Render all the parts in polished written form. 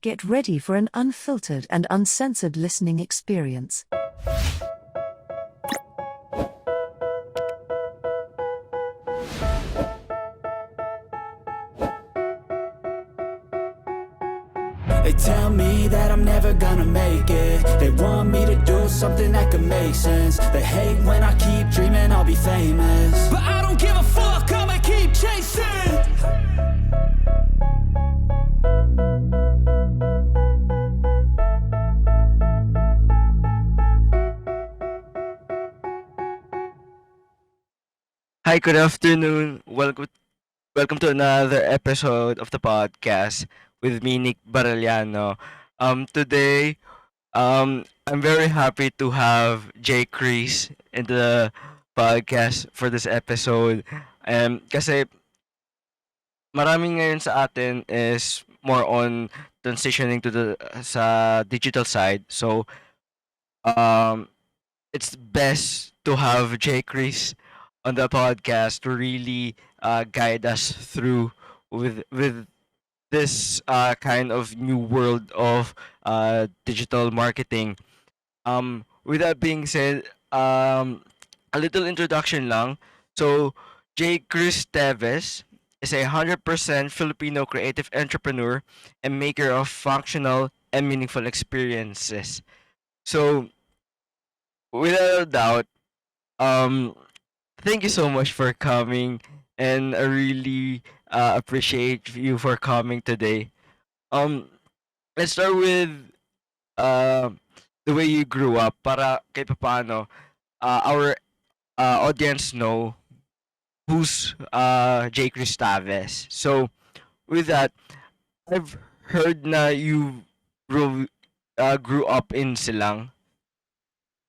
Get ready for an unfiltered and uncensored listening experience. They tell me that I'm never gonna make it. They want me to do something that could make sense. They hate when I keep dreaming I'll be famous, but I don't give a fuck, I'ma keep chasing. Hi, good afternoon. Welcome to another episode of the podcast with me, Nick Barellano. Today, I'm very happy to have Jaychrist in the podcast for this episode. Kasi maraming ngayon sa atin is more on transitioning to the sa digital side. So, um, it's best to have Jaychrist on the podcast to really guide us through with this kind of new world of digital marketing. With that being said, a little introduction lang. So, Jaychrist Teves is a 100% Filipino creative entrepreneur and maker of functional and meaningful experiences. So, without a doubt, um, thank you so much for coming, and I really appreciate you for coming today. Um, let's start with uh, the way you grew up para kay paano our audience know who's Jaychrist Teves. So with that, I've heard na you grew up in Silang.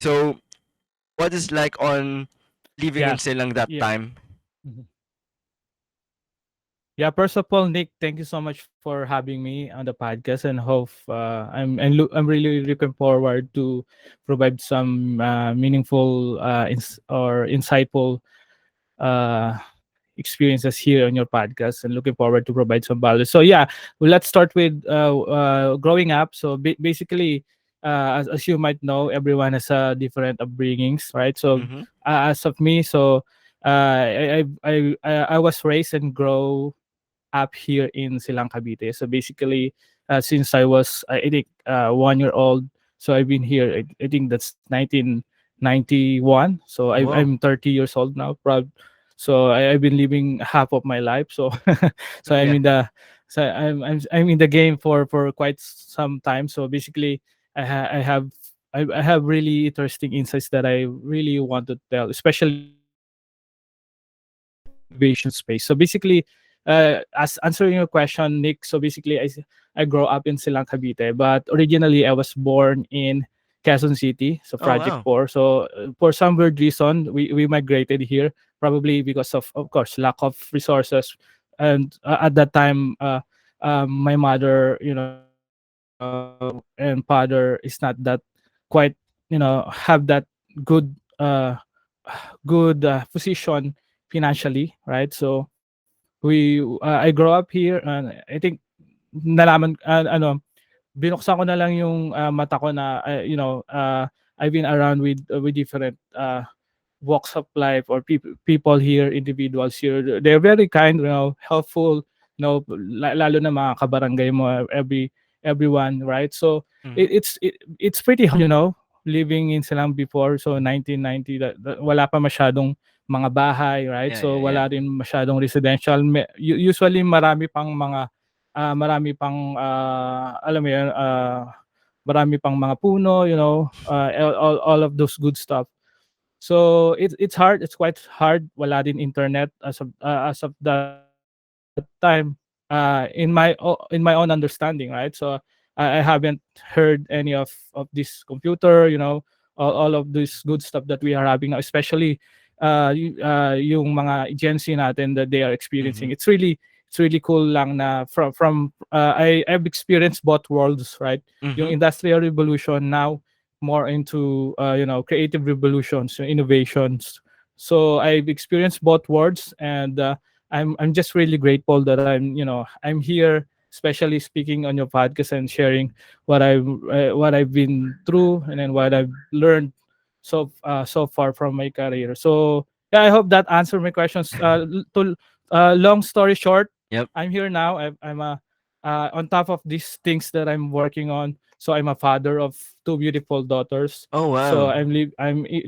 So what is like on living in Yeah, Silang that yeah. time? Mhm. Yeah, first of all, Nick, thank you so much for having me on the podcast, and hope I'm really looking forward to provide some meaningful or insightful uh, experiences here on your podcast, and looking forward to provide some value. So yeah, well, let's start with growing up. So basically, as you might know, everyone has different upbringings, right? So Mm-hmm. as of me, so I was raised and grow up here in Silang Cavite. So basically, since I was I think 1 year old, so I've been here. I think that's 1991. So Wow. I'm 30 years old now. Proud. So I've been living half of my life. So so I'm Yeah. in the I'm in the game for quite some time. So basically, I have really interesting insights that I really want to tell, especially innovation space. So basically, as answering your question, Nick. So basically, I grew up in Silang Cavite, but originally I was born in Quezon City, so Oh Project wow. 4. So for some weird reason, we migrated here, probably because of course lack of resources, and at that time, my mother, and father is not that quite, have that good position financially, right? So I grow up here, and I think nalaman binuksan ko na lang yung mata ko na I've been around with different walks of life, or people here, individuals here. They're very kind, helpful, lalo na mga kabarangay mo, everyone, right? So Mm-hmm. it's pretty hard, living in Silang before. So 1990, wala pa masyadong mga bahay, right? Yeah, So yeah, yeah. wala rin masyadong residential. Usually marami pang alam mo yun, marami pang mga puno, all of those good stuff. So it's hard. It's quite hard. Wala din internet as of that time. In my own understanding, right? So I haven't heard any of this computer. All of this good stuff that we are having now, especially yung mga Gen Z natin that they are Mm-hmm. experiencing. It's really cool lang na I've experienced both worlds, right? Yung Mm-hmm. industrial revolution, now more into creative revolutions, innovations. So I've experienced both worlds, and I'm just really grateful that I'm here especially speaking on your podcast and sharing what I've been through, and then what I've learned so far from my career. So yeah, I hope that answered my questions. To long story short, Yep. I'm here now. I'm a on top of these things that I'm working on. So I'm a father of two beautiful daughters. Oh So wow.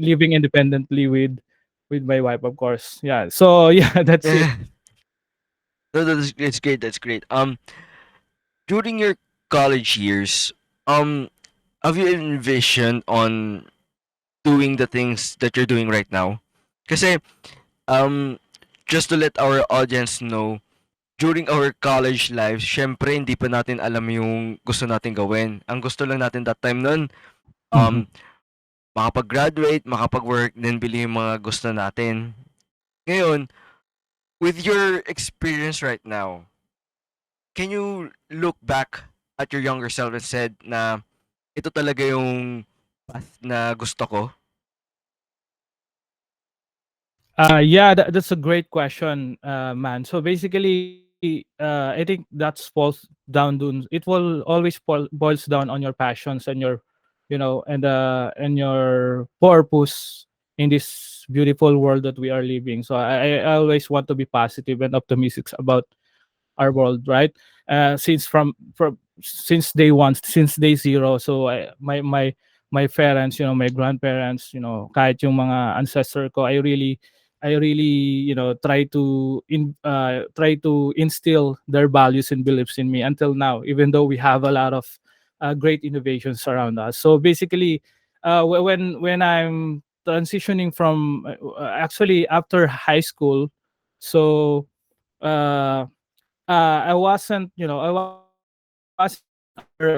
living independently with my wife, of course. Yeah. So yeah, that's it. No, that's great. That's great. During your college years, um, have you envisioned on doing the things that you're doing right now? Kasi, um, just to let our audience know, during our college lives, syempre hindi pa natin alam yung gusto natin gawin. Ang gusto lang natin that time nun, Mhm. um, makapag-graduate, makapag-work, then bili yung mga gusto natin. Ngayon, with your experience right now, can you look back at your younger self and said na ito talaga yung path na gusto ko? Yeah, that's a great question, man. So basically, I think that's falls down to it will always boils down on your passions and your, and your purpose in this beautiful world that we are living. So I always want to be positive and optimistic about our world, right? From since day one, since day zero. So my parents, my grandparents, kahit yung mga ancestor ko, I really try to instill their values and beliefs in me until now, even though we have a lot of great innovations around us. So basically, when I'm transitioning from actually after high school, so uh I wasn't aware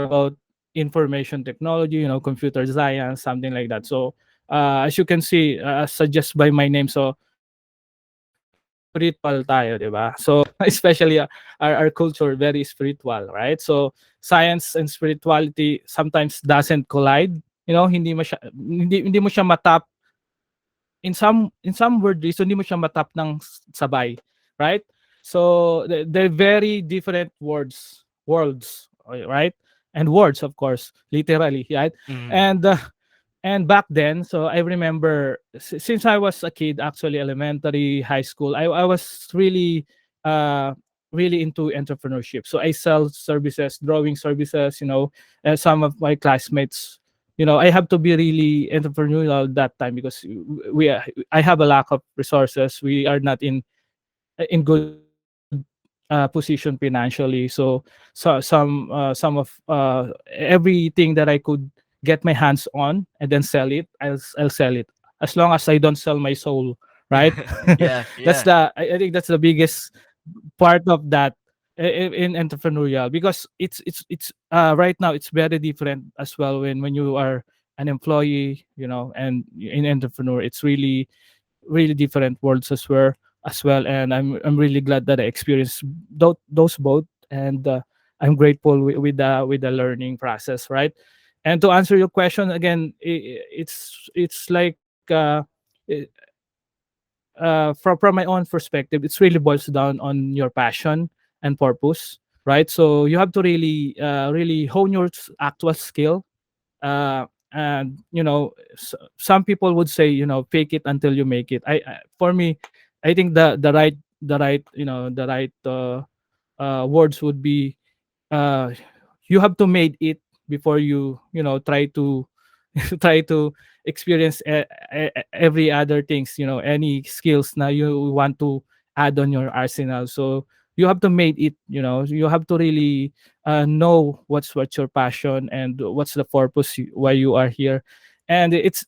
about information technology, computer science, something like that. So as you can see, suggest by my name, so spiritual tayo, 'di ba? So especially our culture very spiritual, right? So science and spirituality sometimes doesn't collide. Hindi mo siya matap in some word reason, hindi mo siya matap ng sabay, right? So they're very different worlds, right? And words, of course, literally, right? Mhm. And back then, so I remember since I was a kid, actually elementary, high school, I was uh really into entrepreneurship. So I sell services, drawing services, and some of my classmates, I have to be really entrepreneurial that time because I have a lack of resources. We are not in good position financially. So some of everything that I could get my hands on and then sell it, I'll sell it, as long as I don't sell my soul, right? Yeah, That's yeah. I think that's the biggest part of that in entrepreneurial, because it's right now it's very different as well when you are an employee, and in entrepreneur, it's really different worlds as well. And I'm really glad that I experienced those both. And I'm grateful with the learning process, right? And to answer your question again, it's like i- from my own perspective, it's really boils down on your passion and purpose, right? So you have to really hone your actual skill. And some people would say, fake it until you make it. For me, I think the right words would be, uh you have to made it before you try to try to experience every other things, any skills na you want to add on your arsenal. So you have to made it, you have to really know what's your passion and what's the purpose, why you are here. And it's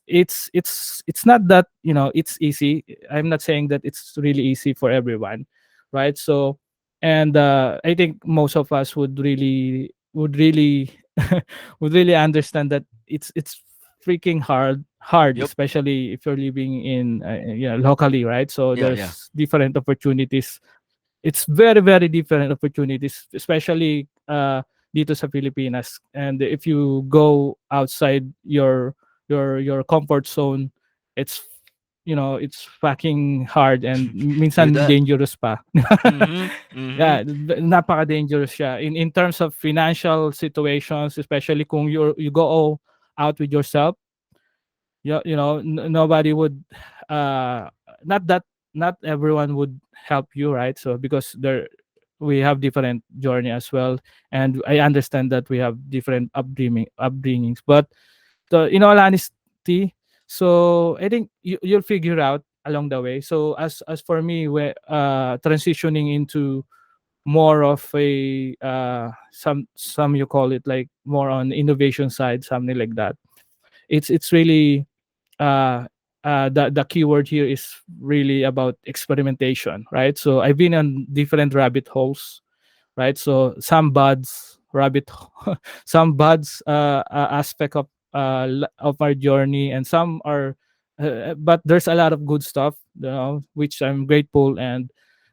not that it's easy. I'm not saying that it's really easy for everyone, right? So, and I think most of us would really would really understand that it's freaking hard, Yep. especially if you're living in locally, right? So Yeah, yeah. there's different opportunities. It's very very different opportunities, especially dito sa Pilipinas. And if you go outside your comfort zone, it's it's fucking hard and True minsan that. dangerous pa. Mhm. Mhm. Yeah, napaka-dangerous siya in terms of financial situations, especially kung you go out with yourself. Nobody would uh not that not everyone would help you, right? So because we have different journey as well, and I understand that we have different upbringings, but in all honesty, so I think you'll figure out along the way. So as for me, transitioning into more of a some you call it like more on innovation side, something like that. It's really uh the keyword here is really about experimentation, right? So I've been on different rabbit holes, right? So some buds rabbit some buds aspect of our journey, and some are but there's a lot of good stuff, which I'm grateful. And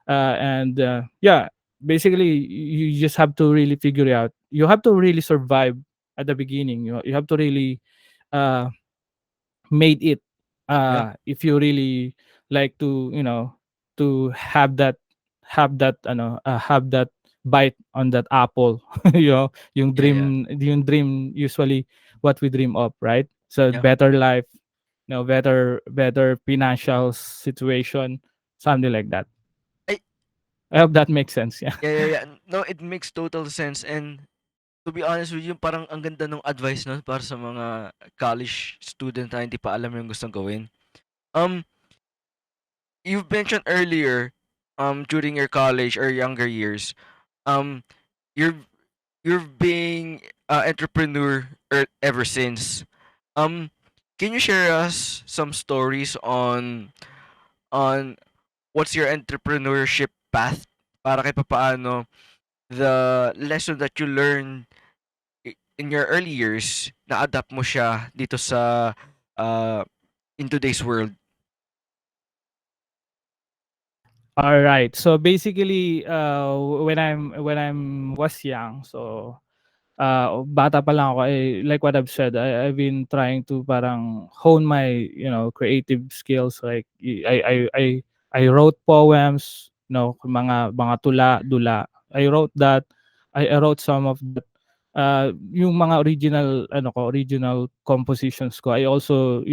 yeah, basically you just have to really figure it out. You have to really survive at the beginning. You have to really uh made it, Yeah. if you really like to, to have that bite on that apple. Yeah, yeah. Yung dream usually what we dream of, right? So Yeah. better life, better financial situation, something like that. I I hope that makes sense. Yeah. Yeah, yeah, yeah. No, it makes total sense, and to be honest with you, parang ang ganda ng advice nun para sa mga college student na hindi pa alam yung gustong gawin. Um, you've mentioned earlier, during your college or younger years, um, you're you're being entrepreneur ever since. Um, can you share us some stories on what's your entrepreneurship path para kahit papaano the lesson that you learned in your early years na-adapt mo siya dito sa uh, in today's world? All right. So basically, when I'm was young, so bata pa lang ako, like what I've said, I've been trying to parang hone my, creative skills. Like I wrote poems, mga tula, dula. I wrote that. I wrote some of that. Yung mga original compositions ko. I also,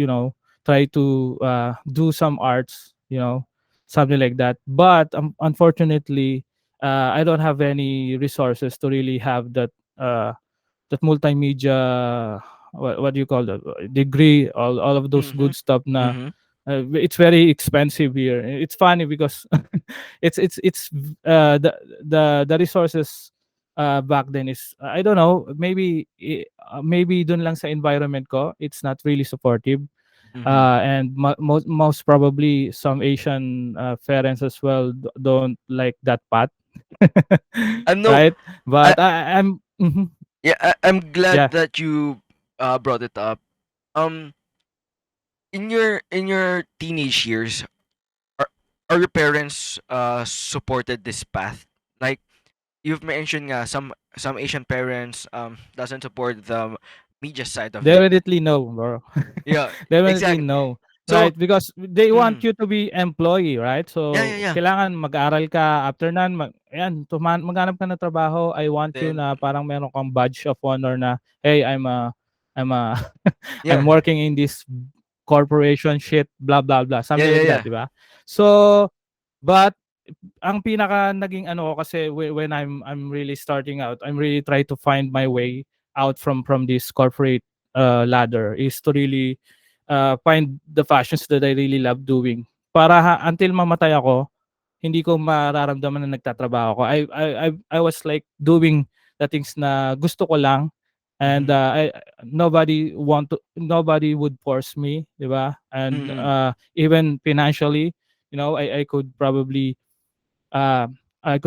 try to do some arts, something like that. But unfortunately, I don't have any resources to really have that multimedia, what do you call that, degree, all of those Mhm. good stuff na Mhm. it's very expensive here. It's funny because it's the resources back then is, I don't know, maybe dun lang sa environment ko it's not really supportive. Mhm. And most probably some Asian parents as well don't like that path. No, Right, I but I'm mhm, yeah, I'm glad yeah. that you brought it up. Um, in your teenage years, are are your parents supported this path? Like you've mentioned nga some Asian parents doesn't support the media side of it. Definitely no, bro. Yeah, Definitely exactly. no. So, Right? Because they want mm, you to be employee, right? yeah, yeah, So, yeah. kailangan mag-aral ka. After nan, maghanap ka ng trabaho. I want you Then na parang meron kang badge of honor na, hey, I'm a, I'm yeah, working in this corporation shit, blah, blah, blah. yeah, Something yeah, like yeah. that, di ba? So, but ang pinaka naging ano ko kasi when I'm really starting out, I'm really trying to find my way out from this corporate ladder, is to really find the fashions that I really love doing. Para until mamatay ako, hindi ko mararamdaman na nagtatrabaho ako. I was like doing the things na gusto ko lang, and Mhm. nobody would force me, di ba? And Mhm. even financially, uh, I could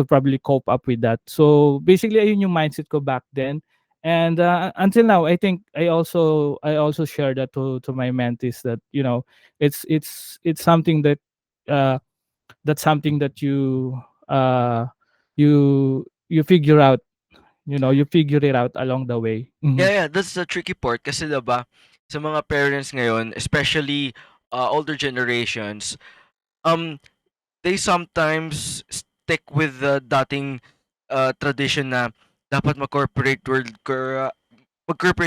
probably cope up with that. So basically, ayun yung mindset ko back then, and until now, I think I also share that to my mentees, that it's something that uh, that's something that uh, you figure out. You figure it out along the way. Yeah, yeah, that's the tricky part kasi 'di ba sa mga parents ngayon, especially older generations, um they sometimes stick with the dating tradition na dapat mag-corporate world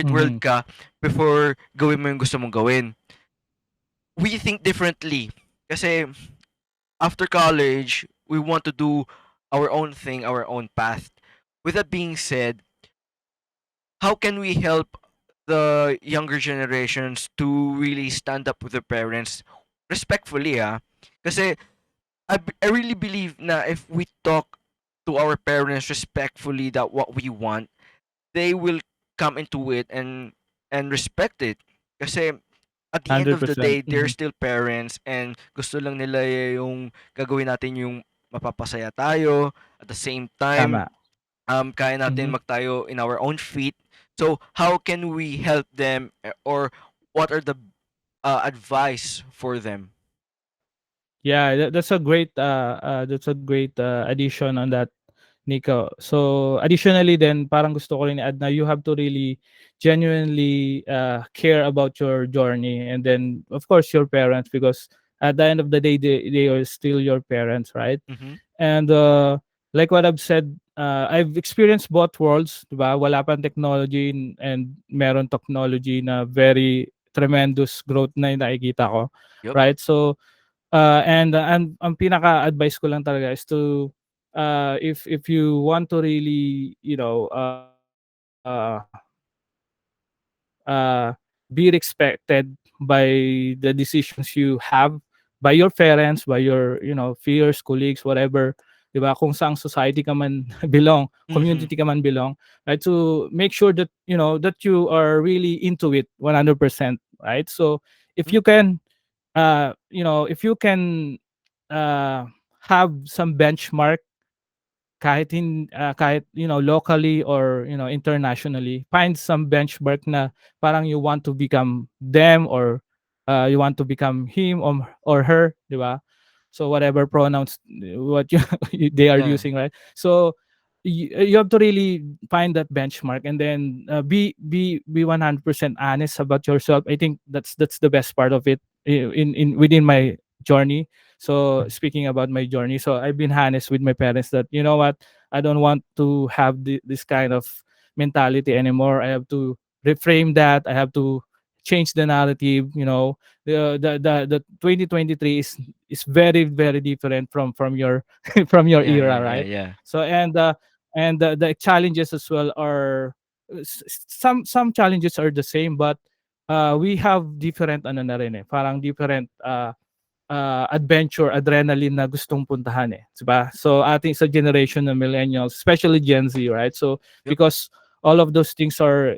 Mhm. ka before gawin mo yung gusto mong gawin. We think differently. Kasi after college, we want to do our own thing, our own path. With that being said, how can we help the younger generations to really stand up with their parents respectfully, ah? Kasi I really believe na if we talk to our parents respectfully that what we want, they will come into it and respect it. Kasi at the end of the 100%. day, they're still parents and gusto lang nila yung gagawin natin yung mapapasaya tayo. At the same time, Tama. kaya natin Mhm. magtayo in our own feet. So, how can we help them or what are the advice for them? Yeah, that's a great addition on that, Nico. So additionally, then parang gusto ko rin i-add na you have to really genuinely care about your journey, and then of course your parents, because at the end of the day they are still your parents, right? Mm-hmm. And like what I've said, I've experienced both worlds, diba? Wala pang technology and meron technology na very tremendous growth na yung nakikita ko, Yep. right? So and ang pinaka-advice ko lang talaga is to if you want to really, be respected by the decisions you have, by your parents, by your, peers, colleagues, whatever, 'di ba? Kung saang society ka man belong, Mm-hmm. community ka man belong, right? To make sure that, that you are really into it 100%, right? So if you can, if you can uh, have some benchmark, kahit locally or internationally, find some benchmark na parang you want to become them, or you want to become him or her, di ba? So whatever pronouns what you they are Yeah. using, right? So you have to really find that benchmark, and then be 100% honest about yourself. I think that's the best part of it, in within my journey. So speaking about my journey, so I've been honest with my parents that, you know what, I don't want to have this kind of mentality anymore. I have to reframe that. I have to change the narrative. The 2023 is very very different from your from your Yeah, era, yeah, yeah, right? yeah. So and the challenges as well are, some challenges are the same, but we have different ano na rin, parang different adventure, adrenaline na gustong puntahan, 'di ba? So ating sa generation ng millennials, especially Gen Z, right? So Yep. because all of those things are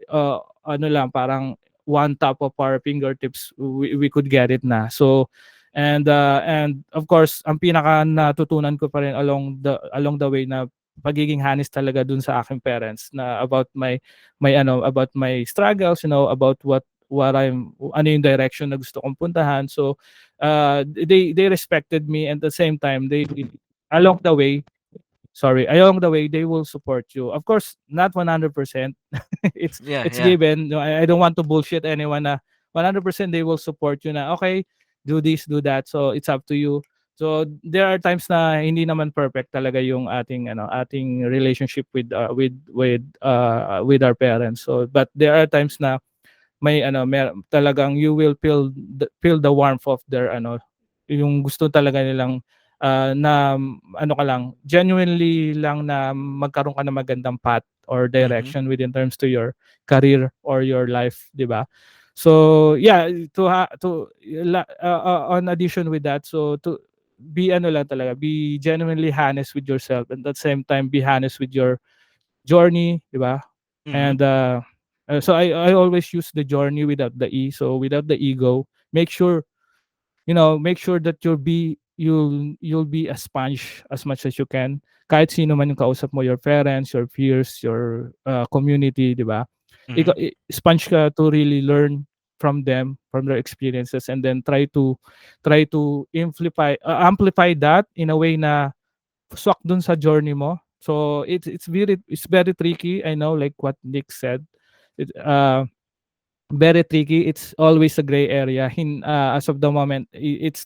ano lang, parang one tap of our fingertips, we could get it na. So and of course, ang pinaka natutunan ko pa rin along the way na pagiging honest talaga dun sa aking parents na about my struggles, about what ano yung direction na gusto kong puntahan. So they respected me, and at the same time along the way along the way they will support you, of course not 100%. Yeah, It's yeah. given. No, I don't want to bullshit anyone na 100% they will support you na, okay, do this, do that, so it's up to you. So there are times na hindi naman perfect talaga yung ating relationship with our parents. So but there are times na talagang you will feel the warmth of their yung gusto talaga nilang na ano ka lang, genuinely lang na magkaroon ka ng magandang path or Mm-hmm. direction within terms to your career or your life, 'di ba? So yeah, on addition with that, so to be lang talaga, be genuinely honest with yourself, and at the same time be honest with your journey, 'di ba? Mm-hmm. And so I always use the journey without the e, so without the ego. Make sure that you'll be a sponge as much as you can. Kahit sino man yung kausap mo, your parents, your peers, your community, 'di ba? Mm-hmm. Sponge ka to really learn from them, from their experiences, and then try to amplify that in a way na swak dun sa journey mo. So it's very tricky. I know, like what Nick said. It, very tricky. It's always a gray area. As of the moment, it's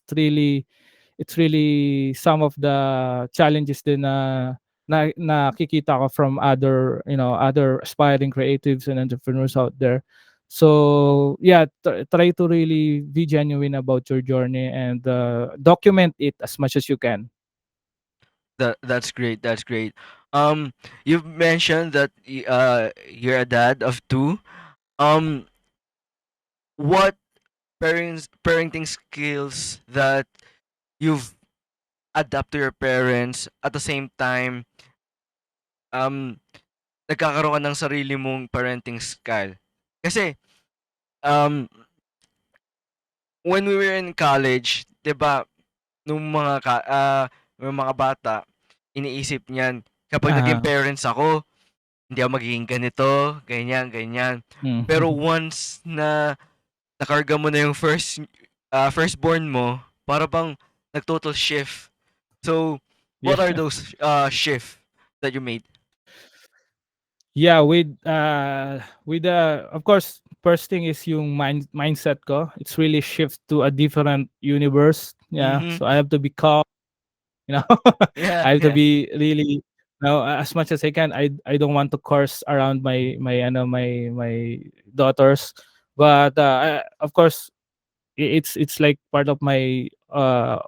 really some of the challenges din na nakikita ko from other, other aspiring creatives and entrepreneurs out there. So yeah, try to really be genuine about your journey and document it as much as you can. That's great. That's great. Um, you've mentioned that you're a dad of two. Um, what parenting skills that you've adapt to your parents at the same time um nagkakaroon ka ng sarili mong parenting style? Kasi um when we were in college, 'di ba, nung mga bata, iniisip niyan, kapag naging Ah, parents ako, hindi ako magiging ganito, ganyan, ganyan. Pero mm. once na nakarga mo na yung firstborn mo, para bang nag-total shift. So, what are Yeah. those shift that you made? Yeah, with of course, first thing is yung mindset ko. It's really shift to a different universe. Yeah, Mhm. so I have to be calm, you know. Yeah, I have to yeah. be really, as much as I can. I don't want to curse around my daughters, but of course, it's like part of my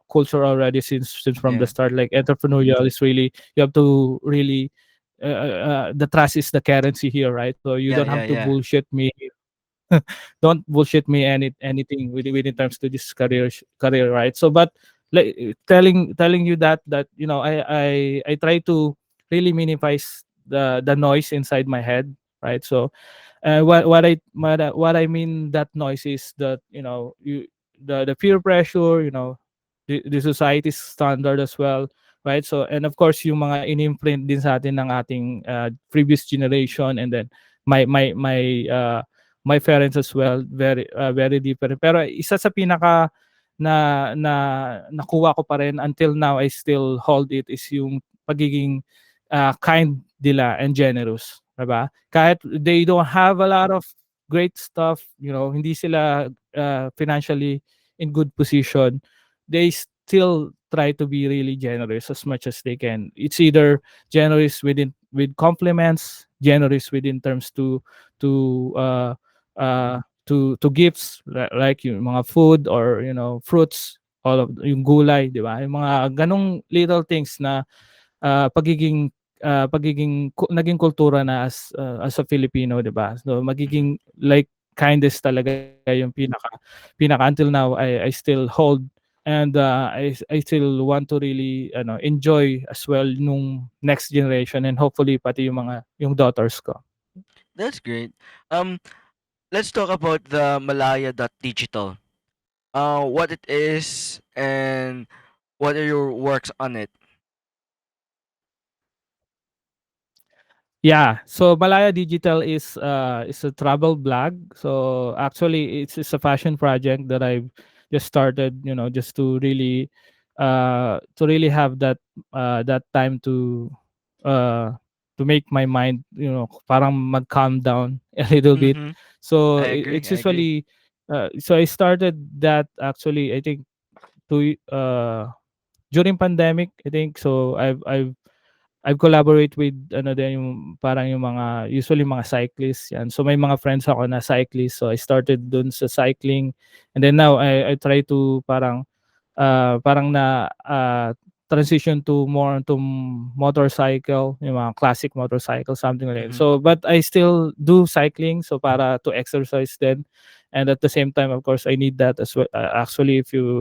culture already since from the Yeah. start. Like entrepreneurial is really, you have to really, the trust is the currency here, right? So you Yeah, don't yeah, have to yeah. bullshit me. Don't bullshit me anything with in terms to this career, right? So but like telling you that I try to really minimize the noise inside my head, right? So what I mean that noise is that, the peer pressure, the society's standard as well, right? So and of course yung mga in-imprint din sa atin ng ating previous generation, and then my parents as well, very different. Pero isa sa pinaka na nakuha ko pa rin until now, I still hold it, is yung pagiging kind nila and generous, 'di ba? Kahit they don't have a lot of great stuff, hindi sila financially in good position, they still try to be really generous as much as they can. It's either generous with compliments, generous within terms to to gifts, like yung mga food or fruits, all of yung gulay, di ba? Yung mga ganong little things na naging kultura na as a Filipino, 'di ba? So Mhm. magiging like kindness talaga yung pinaka until now I still hold, and I still want to really enjoy as well nung next generation, and hopefully pati yung daughters ko. That's great. Um, let's talk about the Malaya.Digital. What it is and what are your works on it? Yeah, so Malaya.Digital is a travel blog. So actually, it's a fashion project that I've just started. Just to really have that time to make my mind, parang mag calm down a little bit. Mhm. So I agree. it's I agree. usually, so I started that actually, I think, during pandemic, I think. So I've collaborate with ano din, yung parang yung mga usually mga cyclists yan. So may mga friends ako na cyclist. So I started dun sa cycling, and then now I try to parang na transition to more to motorcycle, yung mga classic motorcycle, something like that. Mhm. So but I still do cycling, so para to exercise then, and at the same time, of course, I need that as well. Actually, if you're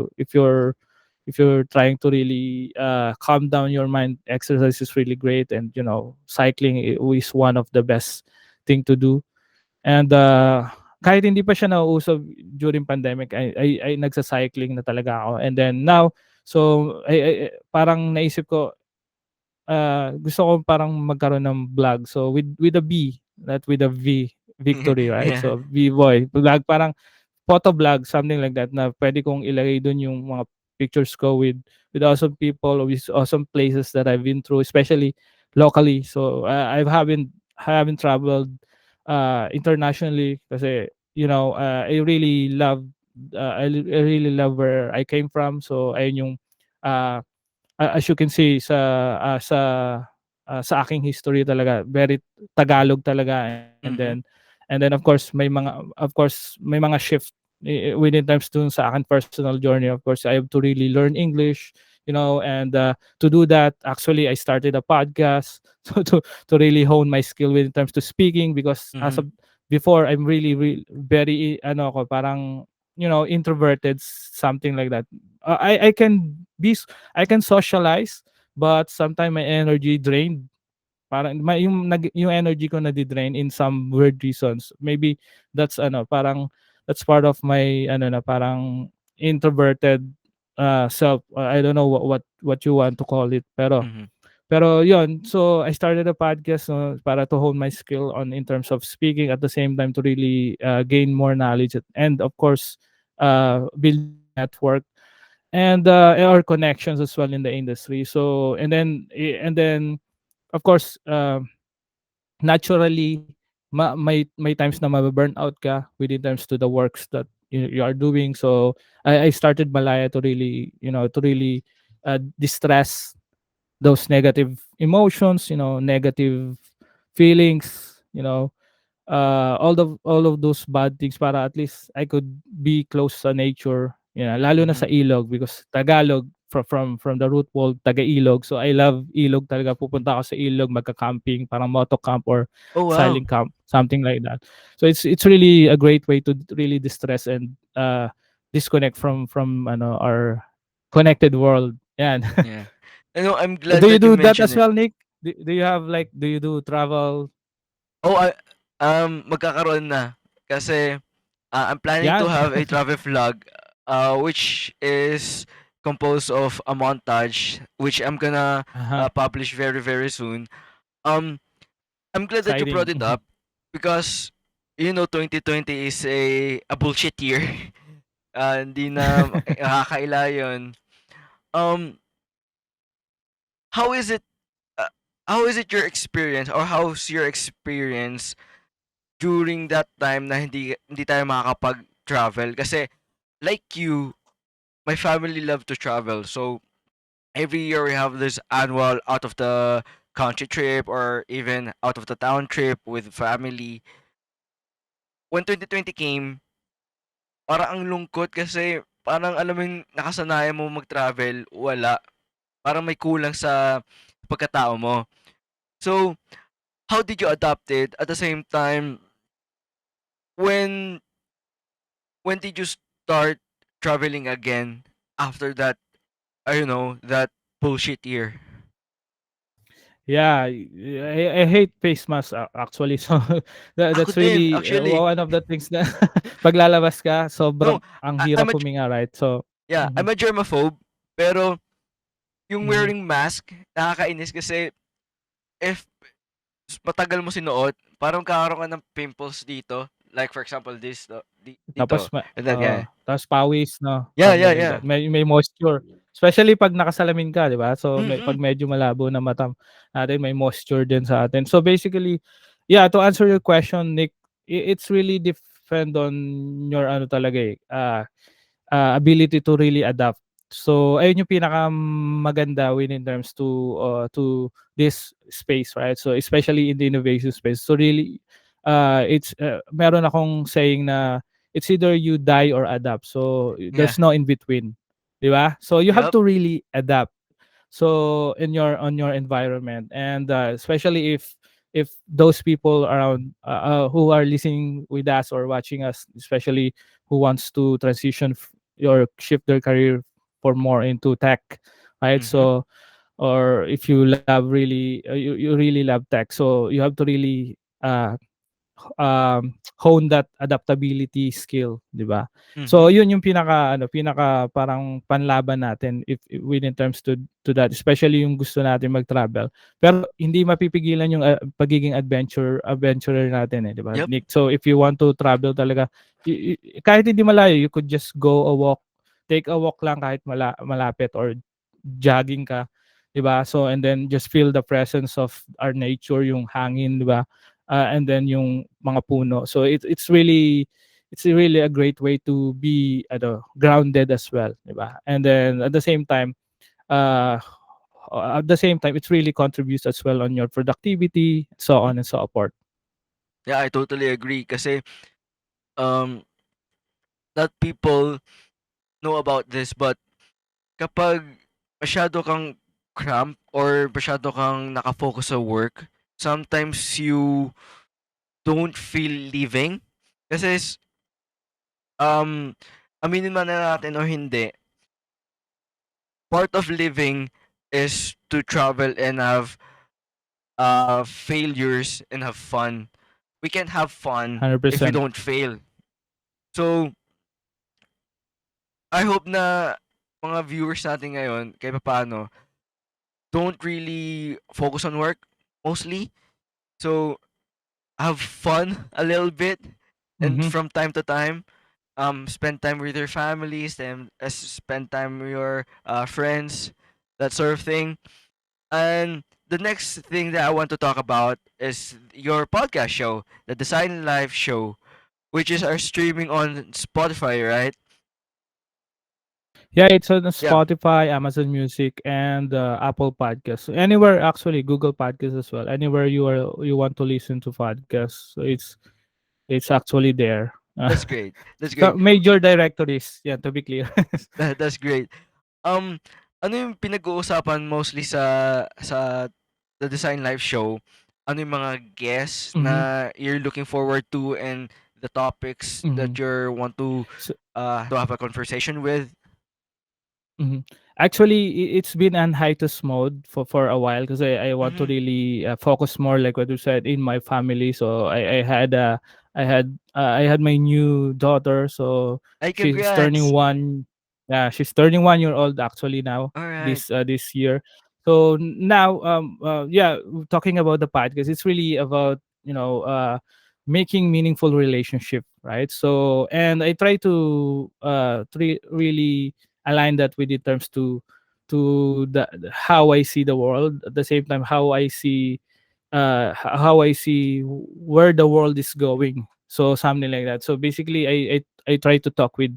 trying to really calm down your mind, exercise is really great, and cycling is one of the best thing to do. And kahit hindi pa siya nauuso during pandemic, ay nagsa-cycling na talaga ako. And then now, so parang naisip ko, gusto ko parang magkaroon ng vlog. So with a B, not with a V, victory, right? Yeah. So V-boy, vlog, parang photo vlog, something like that, na pwede kong ilagay dun yung mga pictures ko with awesome people, with awesome places that I've been through, especially locally. So I haven't traveled internationally kasi I really love I really love where I came from. So ayun yung uh, as you can see sa aking history talaga, very Tagalog talaga. Mhm. And then of course may mga shift within times dun sa akin personal journey. Of course, I have to really learn English, and to do that, actually I started a podcast so to really hone my skill when it comes to speaking, because as Mhm. of before, I'm really, really very ako parang introverted, something like that. I can I can socialize, but sometimes my energy drained. Parang yung energy ko na-drain in some weird reasons. Maybe that's that's part of my parang introverted self. I don't know what you want to call it, Mhm. pero yun. So I started a podcast, para to hone my skill on in terms of speaking, at the same time to really gain more knowledge, and of course building a network and our connections as well in the industry. So and then of course, naturally, may times na mabe-burn out ka within terms to the works that you are doing. So I started Malaya to really, distress those negative emotions, negative feelings, all of those bad things, para at least I could be close sa nature, lalo na sa Mhm. ilog, because Tagalog, from the root word Taga-ilog. So I love ilog talaga. Pupunta ako sa ilog, magka-camping, parang moto camp or Oh, wow. sailing camp, something like that. So it's really a great way to really distress and disconnect from our connected world. Yan. Yeah. I'm glad Do you that you do that mentioned as it. well, Nick? Do you have like do you do travel? Oh, magkakaroon na. Kasi, I'm planning to Yan. have a travel vlog, which is composed of a montage, which I'm gonna Uh-huh. publish very, very soon. Um, I'm glad that you brought Exciting. it up because, 2020 is a bullshit year. Hindi na nakakaila yun. Um, how is it, uh, how is it your experience, or how's your experience during that time na hindi tayo makakapag-travel? Kasi like you, my family love to travel. So every year we have this annual out of the country trip or even out of the town trip with family. When 2020 came, parang ang lungkot kasi parang alam mo yung nakasanayan mo mag-travel, wala. Parang may kulang sa pagkatao mo. So, how did you adapt it? At the same time, when when did you start traveling again after that, that bullshit year? Yeah, I hate face mask actually. So Ako that's din, really actually. one of the things na pag lalabas ka, No, sobrang ang I'm hirap a huminga, right? So yeah, mhm, I'm a germaphobe, pero yung mhm. wearing mask, nakakainis kasi if matagal mo sinuot, parang kakaroon ka ng pimples dito. Like for example, this, dito. Tapos And then, yeah. tapos pawis 'no, Yeah, yeah, something like that. yeah. May moisture. Especially pag nakasalamin ka, 'di ba? So Mm. pag medyo malabo na mata natin, may moisture din sa atin. So basically, yeah, to answer your question, Nick, it's really depend on your talaga ability to really adapt. So ayun yung pinakamaganda when in terms to this space, right? So especially in the innovation space. So really it's meron akong saying na it's either you die or adapt. So Yeah. there's no in between. 'Di ba? So you have Yup. to really adapt. So in your on your environment, and especially if those people around who are listening with us or watching us, especially who wants to transition or shift their career for more into tech, right? Mhm. So or if you love really you really love tech, so you have to really hone that adaptability skill, 'di ba? So Mhm. yun yung pinaka parang panlaban natin if within terms to that, especially yung gusto natin mag-travel. Pero hindi mapipigilan yung pagiging adventurer natin, 'di ba, Yup. Nick? So if you want to travel talaga, kahit hindi malayo, you could just go a walk, take a walk lang kahit malapit, or jogging ka, 'di ba? So and then just feel the presence of our nature, yung hangin, 'di ba? And then yung mga puno. So it's it's really a great way to be grounded as well, diba? And then at the same time, uh it really contributes as well on your productivity, so Mhm. on and so forth. Yeah, I totally agree kasi um not people know about this, but kapag masyado kang cramp or masyado kang nakafocus sa work, sometimes you don't feel living. Kasi um aminin man na natin o hindi, part of living is to travel and have failures and have fun. We can't have fun if we 100%. don't fail. So I hope na mga viewers natin ngayon kahit papaano don't really focus on work mostly. So have fun a little bit, and Mm-hmm. from time to time, spend time with your families and spend time with your friends, that sort of thing. And the next thing that I want to talk about is your podcast show, the Design Live show, which is our streaming on Spotify, right? Yeah, it's on Yeah, Spotify, Amazon Music, and Apple Podcasts. Anywhere, actually, Google Podcasts as well. Anywhere you want to listen to podcasts, so it's actually there. that's great. That's So great. major directories, yeah, to be clear. That's great. Um, ano yung pinag-uusapan mostly sa the Design Live show? Ano yung mga guests Mm-hmm. na you're looking forward to and the topics Mm-hmm. that you want So, to have a conversation with? mhm. Actually, it's been on hiatus mode for a while because I want to Mm-hmm. really focus more, like what you said, in my family. So I had my new daughter. So Ay, she's turning congrats! one. Yeah, she's turning 1 year old actually now, All right. this year. So now, yeah, talking about the podcast, it's really about, making meaningful relationship, right? So, and I try to really align that with the terms to how I see the world, at the same time how I see how I see where the world is going. So something like that. So basically, I try to talk with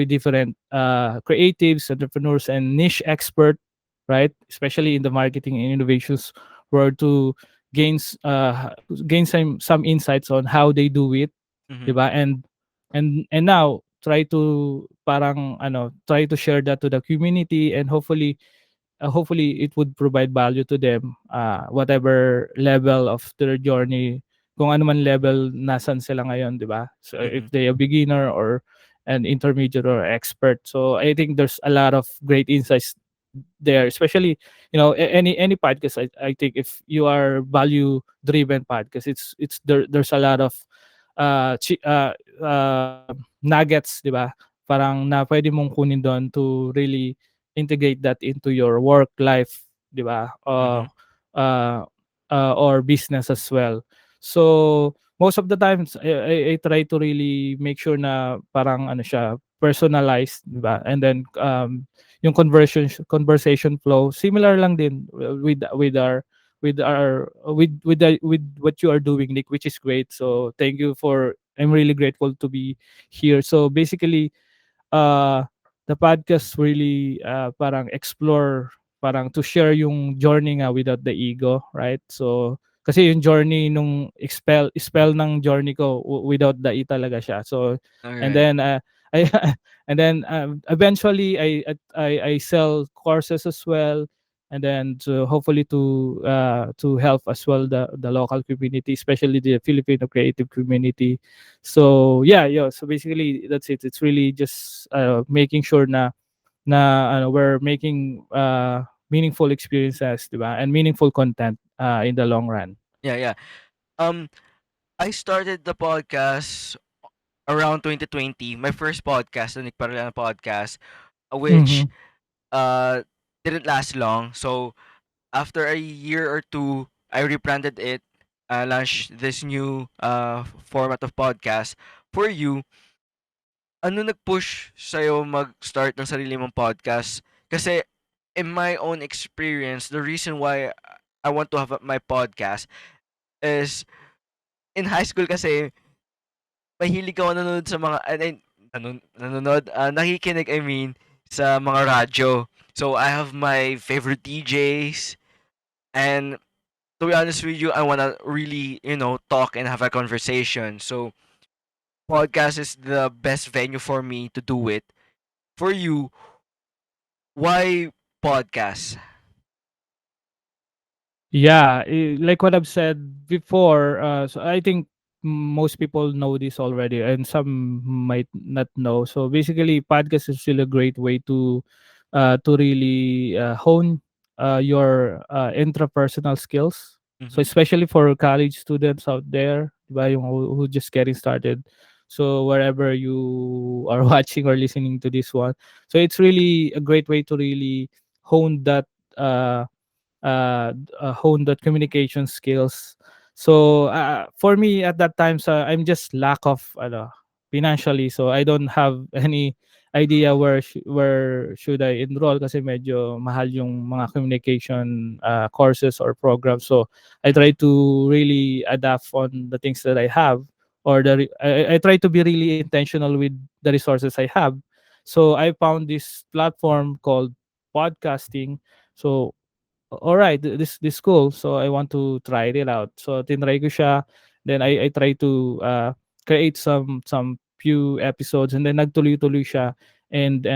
different creatives, entrepreneurs, and niche expert, right? Especially in the marketing and innovations world, to gain gain some insights on how they do it, Mm-hmm. 'di ba? And now try to share that to the community, and hopefully it would provide value to them, whatever level of their journey, kung ano man level nasan sila ngayon, 'di ba? So if Mm-hmm. they a beginner or an intermediate or expert. So I think there's a lot of great insights there, especially, any podcast. I think if you are value driven podcast, there's a lot of nuggets, 'di ba? Parang na pwede mong kunin doon to really integrate that into your work life, 'di ba? Mm-hmm. Uh, or business as well. So most of the times I try to really make sure na parang ano siya, personalized, 'di ba? And then yung conversation flow similar lang din with what you are doing, Nick, which is great. So thank you for I'm really grateful to be here. So basically, uh the podcast really parang explore, parang to share yung journey nga without the ego, right? So kasi yung journey nung spell ng journey ko, without the e talaga siya. So All and right. then I and then eventually I sell courses as well, and then to hopefully to help as well the local community, especially the Filipino creative community. So yeah, yeah. So basically, that's it. It's really just making sure na we're making meaningful experiences, diba? And meaningful content in the long run. Yeah, yeah. Um, I started the podcast around 2020. My first podcast, the Nick Barellano podcast, which Mm-hmm. uh didn't last long. So after a year or two, I rebranded it, launched this new format of podcast for you. Ano nag-push sa'yo mag-start ng sarili mong podcast? Kasi in my own experience, the reason why I want to have my podcast is in high school kasi mahilig ako nanonood sa mga nanonood, nakikinig, I mean, sa mga radyo. So I have my favorite DJs, and to be honest with you, I wanna really, talk and have a conversation. So podcast is the best venue for me to do it. For you, why podcast? Yeah, like what I've said before, so I think most people know this already, and some might not know. So basically, podcast is still a great way to really hone your intrapersonal skills. So Mhm. especially for college students out there, diba, yung who just getting started. So wherever you are watching or listening to this one, so it's really a great way to really hone that. Hone that communication skills. So for me at that time, so I'm just lack of financially, so I don't have any idea where should I enroll kasi medyo mahal yung mga communication courses or programs. So I try to really adapt on the things that I have, or I try to be really intentional with the resources I have. So I found this platform called podcasting. So all right, this cool, so I want to try it out. So tinry ko siya, then I try to create some few episodes, and then nagtuloy-tuloy siya, and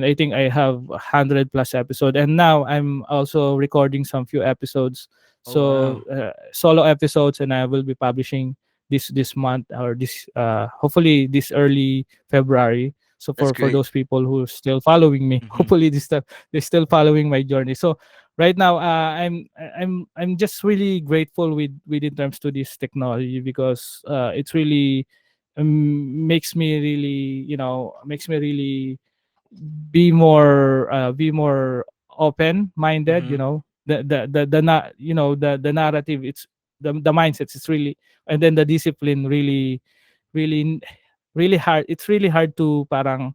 I think I have 100 plus episode, and now I'm also recording some few episodes. Oh So wow. solo episodes, and I will be publishing this month, or this hopefully this early February. So That's for great. those people who are still following me, Mhm. hopefully this time they're still following my journey. So right now I'm just really grateful with in terms to this technology, because it's really makes me really, makes me really be more open minded, Mhm. the not the narrative, it's the mindsets, it's really, and then the discipline really really really hard, it's really hard to parang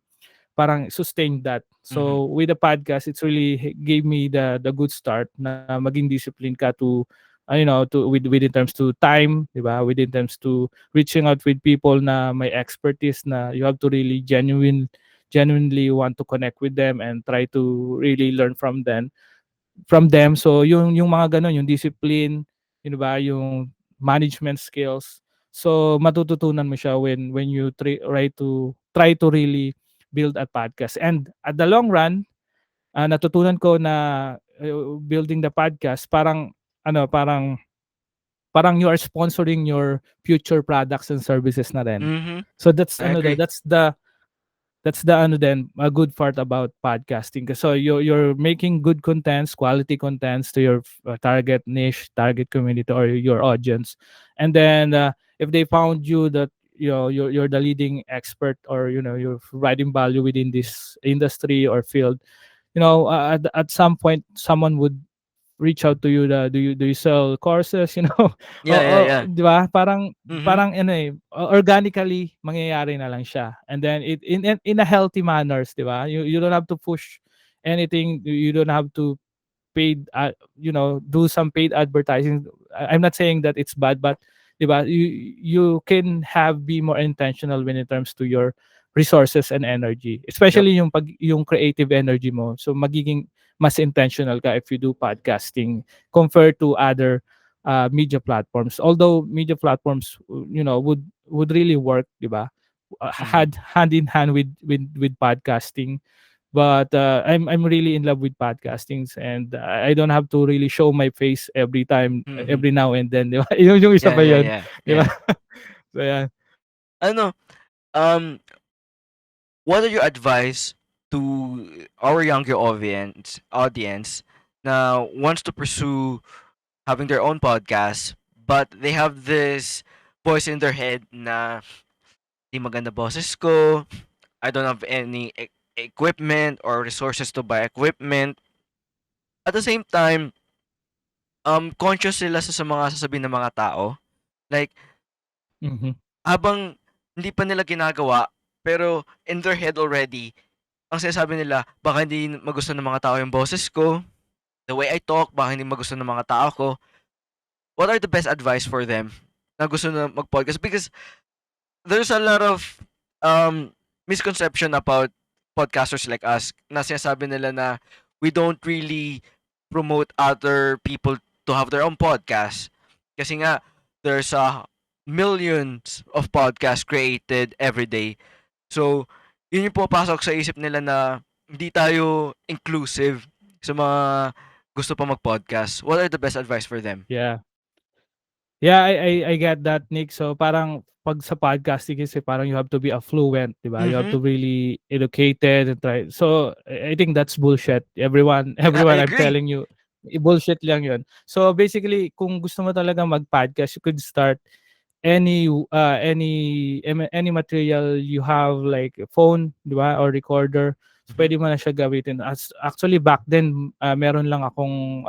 sustain that. Mhm. So with the podcast, it's really gave me the good start na maging discipline ka to to with in terms to time, di ba? With in terms to reaching out with people na may expertise, na you have to really genuinely want to connect with them and try to really learn from them. So yung mga ganun, yung discipline, yun ba, yung management skills. So matututunan mo siya when you try to really build a podcast. And at the long run, natutunan ko na building the podcast, parang parang you are sponsoring your future products and services na rin. Mhm. So that's I agree. that's the then a good part about podcasting. So you're making good contents, quality contents to your target niche, target community, or your audience. And then if they found you that you're the leading expert, or you're providing value within this industry or field, at some point someone would reach out to you, do you sell courses, Yeah, yeah, yeah. 'di ba? Parang Mhm. parang ano organically mangyayari na lang siya, and then it in a healthy manners, 'di ba? You don't have to push anything, you don't have to do some paid advertising. I'm not saying that it's bad, but 'di ba, you can be more intentional when it comes to your resources and energy, Yep. especially yung creative energy mo. So magiging mas intentional ka if you do podcasting compared to other media platforms. Although media platforms, would really work, 'di ba? Mhm. Had hand in hand with podcasting. But I'm really in love with podcastings, and I don't have to really show my face every time, Mhm. every now and then, 'di ba? Yung isa Yeah, pa yeah, yun, yeah, 'di ba? yeah. So yeah. Ano, um, what are your advice to our younger audience na wants to pursue having their own podcast, but they have this voice in their head na di maganda boses ko, I don't have any equipment or resources to buy equipment. At the same time, conscious sila sa mga sasabihin ng mga tao. Like, Mhm. habang hindi pa nila ginagawa, pero in their head already, ang sinasabi nila, baka hindi magustuhan ng mga tao yung boses ko, the way I talk, baka hindi magustuhan ng mga tao ko. What are the best advice for them na gusto na mag-podcast? Because there's a lot of misconception about podcasters like us na sinasabi nila na we don't really promote other people to have their own podcast. Kasi nga, there's millions of podcasts created every day. So, yun yung pumapasok sa isip nila na hindi tayo inclusive sa mga gusto pa mag-podcast. What are the best advice for them? Yeah. Yeah, I get that, Nick. So parang pag sa podcasting kasi parang you have to be affluent, di ba? You have to Mm-hmm. really educated and try. So I think that's bullshit. Everyone, Yeah, I everyone, I'm agree. telling you, bullshit lang yun. So basically, kung gusto mo talaga mag-podcast, you could start any material you have like a phone, di ba, or recorder. So Mm-hmm. pwede mo na siya gamitin. As actually back then, meron lang akong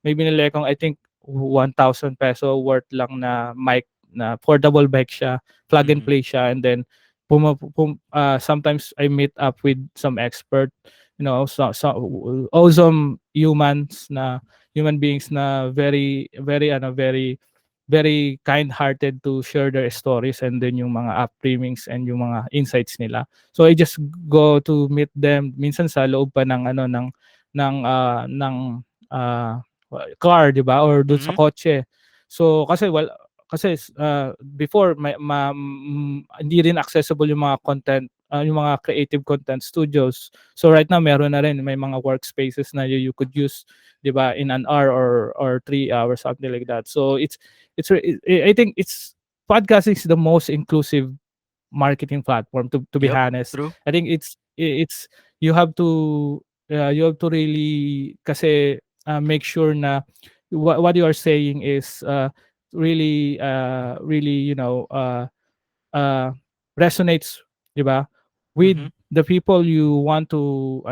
may binili akong I think 1,000 peso worth lang na mic na portable mic siya, plug and Mm-hmm. play siya, and then sometimes I meet up with some expert, so awesome human beings na very kind-hearted to share their stories and then yung mga upbringings and yung mga insights nila. So I just go to meet them minsan sa loob pa ng ah, car, 'di ba? Or doon sa Mm-hmm. kotse. So kasi before hindi rin accessible yung mga content, yung mga creative content studios. So right now meron na rin may mga workspaces na you could use, 'di ba, in an hour or 3 hours, something like that. So I think it's podcasting is the most inclusive marketing platform, to be Yep, honest. true. I think it's you have to really kasi make sure na what you are saying is really uh, resonates, 'di ba, with Mm-hmm. the people you want to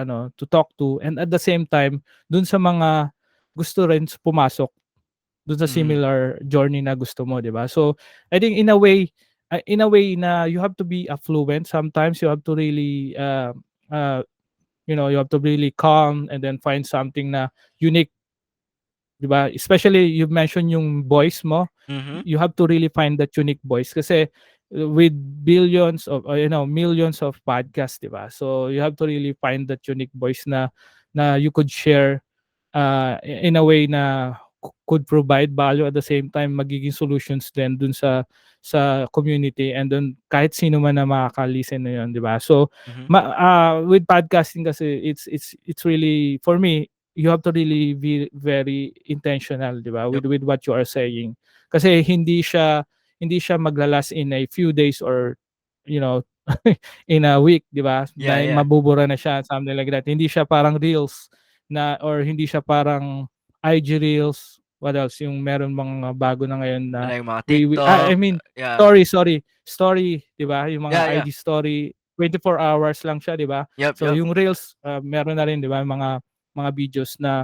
talk to, and at the same time dun sa mga gusto rin pumasok dun sa Mm-hmm. similar journey na gusto mo, 'di ba? So I think in a way na you have to be affluent. Sometimes you have to really uh, you have to really calm and then find something na unique, 'di ba? Especially you mentioned yung voice mo. Mm-hmm. You have to really find that unique voice kasi with billions of millions of podcasts, 'di ba? So you have to really find that unique voice na you could share in a way na could provide value, at the same time magiging solutions din dun sa community, and then kahit sino man na makaka-listen na yun, 'di ba? So Mm-hmm. with podcasting kasi it's really, for me, you have to really be very intentional, 'di ba, Yep. with what you are saying. Kasi hindi siya maglalas in a few days or you know in a week, 'di ba? Yeah, Dahil yeah. mabubura na siya, something like that. Hindi siya parang reels or hindi siya parang IG reels. What else yung meron mga bago na ngayon na Like mga I TikTok. mean Yeah. story, 'di ba? Yung mga Yeah, yeah. IG story, 24 hours lang siya, 'di ba? Yep, So yep. yung reels, meron na rin, 'di ba, mga videos na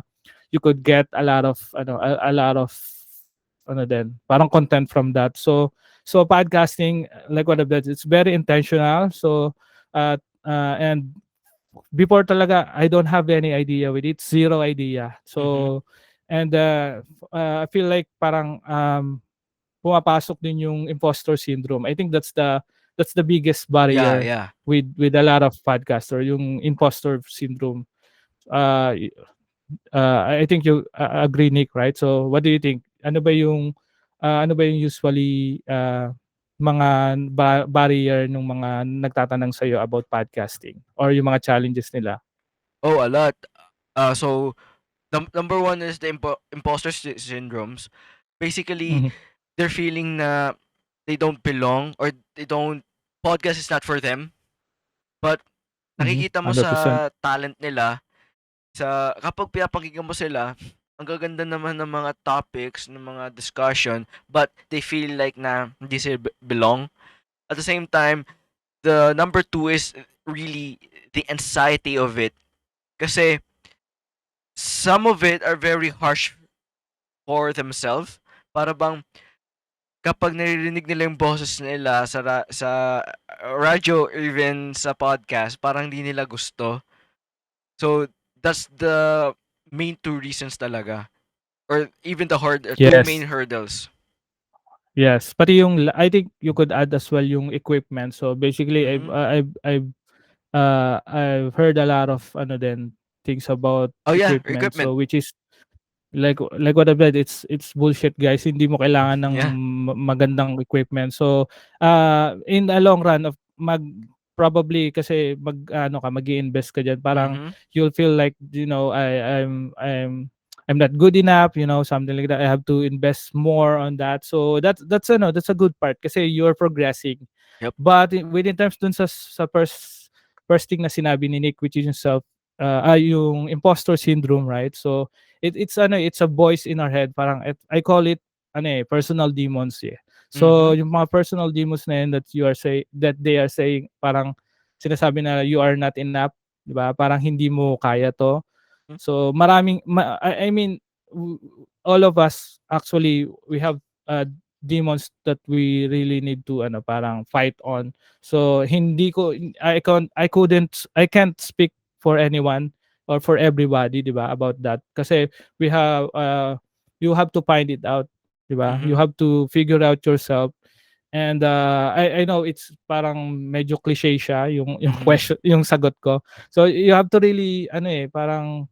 you could get a lot of a lot of din, parang content from that. So podcasting, like what I've said, it's very intentional. So and before talaga I don't have any idea with it, zero idea. Mm-hmm. So and I feel like parang pumapasok din yung imposter syndrome. I think that's the biggest Yeah, barrier yeah. with a lot of podcaster, yung imposter syndrome. I think you agree, Nick, right? So what do you think? Ano ba yung usually mga barrier ng mga nagtatanong sa iyo about podcasting, or yung mga challenges nila? Oh, a lot. So number one is the imposter syndromes. Basically, Mhm, they're feeling na they don't belong or they don't podcast is not for them. But mhm, nakikita mo 100%. sa talent nila kapag pinapakinggan mo sila, ang gaganda naman ng mga topics, ng mga discussion, but they feel like na hindi sila belong. At the same time, the number two is really the anxiety of it. Kasi some of it are very harsh for themselves. Para bang kapag naririnig nila yung boses nila sa radyo, even sa podcast, parang hindi nila gusto. So that's the main two reasons talaga, or even the two Yes. main hurdles. Yes, pati yung I think you could add as well yung equipment. So basically, Mm-hmm. I've heard a lot of ano din things about Oh yeah, equipment. equipment. So which is like what I said, it's bullshit, guys. Hindi mo kailangan ng Yeah. magandang equipment. So in the long run of probably kasi ano ka magi-invest ka diyan, parang Mm-hmm. you'll feel like, I'm not good enough, something like that. I have to invest more on that. So that's a good part kasi you're progressing. Yep. But within terms dun sa first thing na sinabi ni Nick, which is yung yung imposter syndrome, right? So it's a voice in our head, parang I call it personal demons, yeah. Mm-hmm. So yung mga personal demons na yun that they are saying, parang sinasabi na you are not enough, 'di ba? Parang hindi mo kaya to. So I mean, all of us actually, we have demons that we really need to parang fight on. So hindi ko I can't speak for anyone or for everybody, 'di ba, about that. Kasi we have you have to find it out, 'di ba? You Mm-hmm. have to figure out yourself. And I know it's parang medyo cliche siya yung Mm-hmm. question, yung sagot ko. So you have to really parang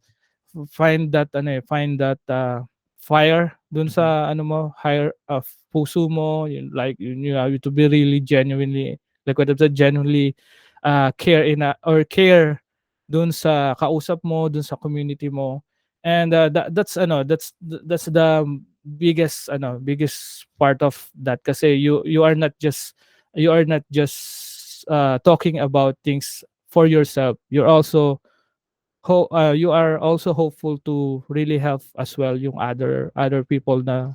find that fire dun Mm-hmm. sa higher of puso mo, you have to be really genuinely, like what I said, genuinely care dun sa kausap mo, dun sa community mo. And that's the biggest part of that, kasi you are not just talking about things for yourself. You are also hopeful to really help as well yung other people na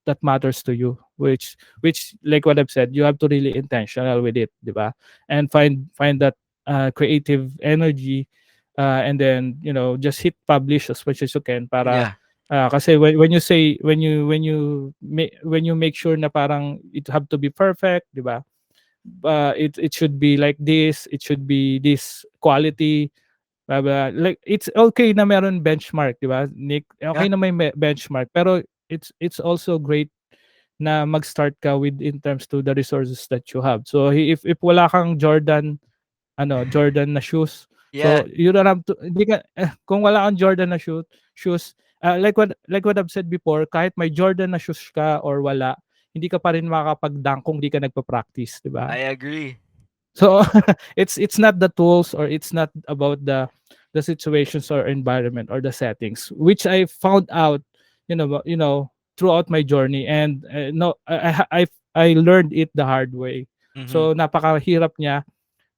that matters to you, which like what I've said, you have to really intentional with it, di ba? And find that creative energy, and then just hit publish as much as you can, para Yeah. kasi when you say when you make sure na parang it have to be perfect, di ba? It should be like this, it should be this quality, blah, blah. Like it's okay na meron benchmark, 'di ba, Nick? Okay Yeah. na may benchmark, pero it's also great na mag-start ka with in terms to the resources that you have. So if wala kang Jordan na shoes, Yeah. so you don't have to, hindi ka kung wala kang Jordan na shoes, like what I've said before, kahit may Jordan na shoes ka or wala, hindi ka pa rin makakapag-dunk kung di ka nagpa-practice, 'di ba? I agree. So it's not the tools, or it's not about the situations or environment or the settings, which I found out, throughout my journey. And no, I learned it the hard way. Mm-hmm. So napakahirap niya.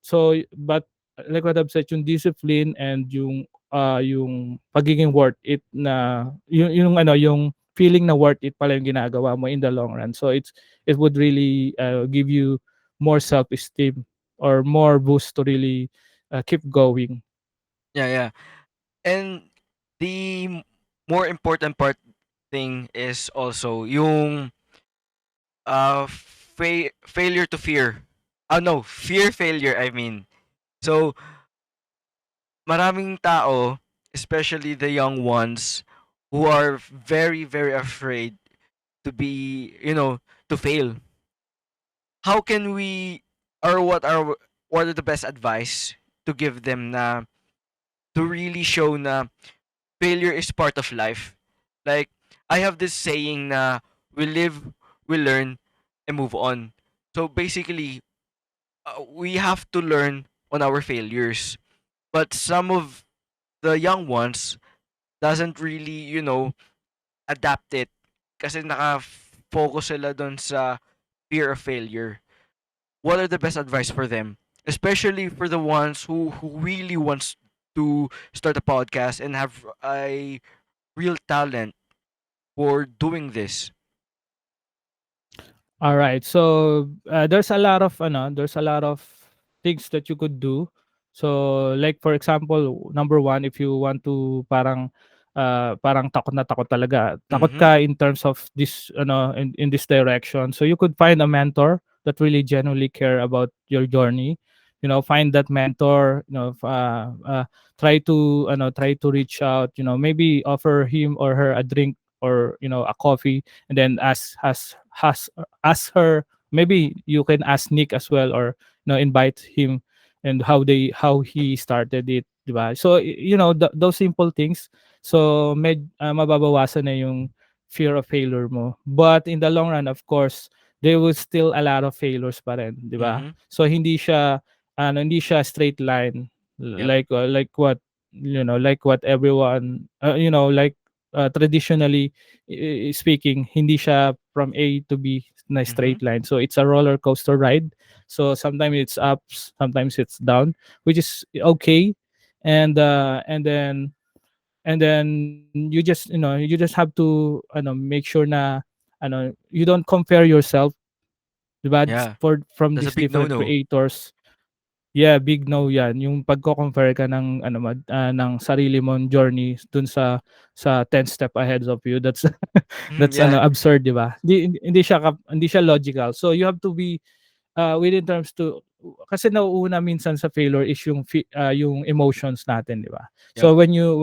So but like what I've said, yung discipline and yung pagiging worth it, na yung feeling na worth it pala yung ginagawa mo in the long run. So it would really give you more self-esteem or more boost to really keep going. Yeah, yeah. And the more important part thing is also yung failure to fear. Oh no, fear failure, I mean. So, maraming tao, especially the young ones, who are very, very afraid to be, to fail. How can we, or what are the best advice to give them na to really show na failure is part of life? Like, I have this saying na we live, we learn, and move on. So basically, we have to learn on our failures. But some of the young ones doesn't really, adapt it kasi naka-focus sila dun sa fear of failure. What are the best advice for them? Especially for the ones who really wants to start a podcast and have a real talent for doing this. All right. So there's a lot of things that you could do. So like for example, number one, if you want to parang takot na takot talaga. Takot Mm-hmm. ka in terms of this in this direction. So you could find a mentor that really genuinely care about your journey. Find that mentor, try to reach out, maybe offer him or her a drink or a coffee, and then ask her. Maybe you can ask Nick as well, or invite him, and how he started it, di ba? So those simple things. So mababawasan na yung fear of failure mo. But in the long run, of course, there was still a lot of failures pa rin, di ba? Mhm. So hindi siya straight line, Yep. like what like what everyone like traditionally speaking, hindi siya from A to B na Mhm. straight line. So it's a roller coaster ride. So sometimes it's ups, sometimes it's down, which is okay. And then you just you just have to make sure na you don't compare yourself, diba, Yeah. from That's a these big different no-no. creators. Yeah, big no 'yan, yung pagko-compare ka ng ng sarili mong journey dun sa 10 step ahead of you. That's Mhm, that's yeah. absurd, 'di ba? Hindi siya logical. So you have to be within terms to, kasi nauuna minsan sa failure is yung emotions natin, 'di ba? Yep. So when you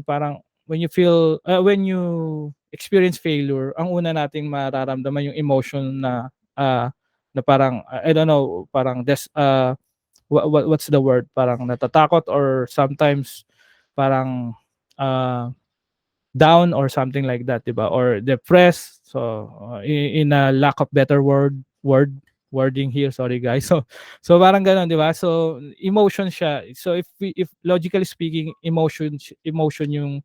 parang when you experience failure, ang una nating mararamdaman yung emotion na parang I don't know, parang what's the word, parang natatakot, or sometimes parang uh, down or something like that, 'di ba? Or depressed. So in a lack of better wording here, sorry guys. So parang gano'n, 'di ba? So emotion siya. So if logically speaking, emotion yung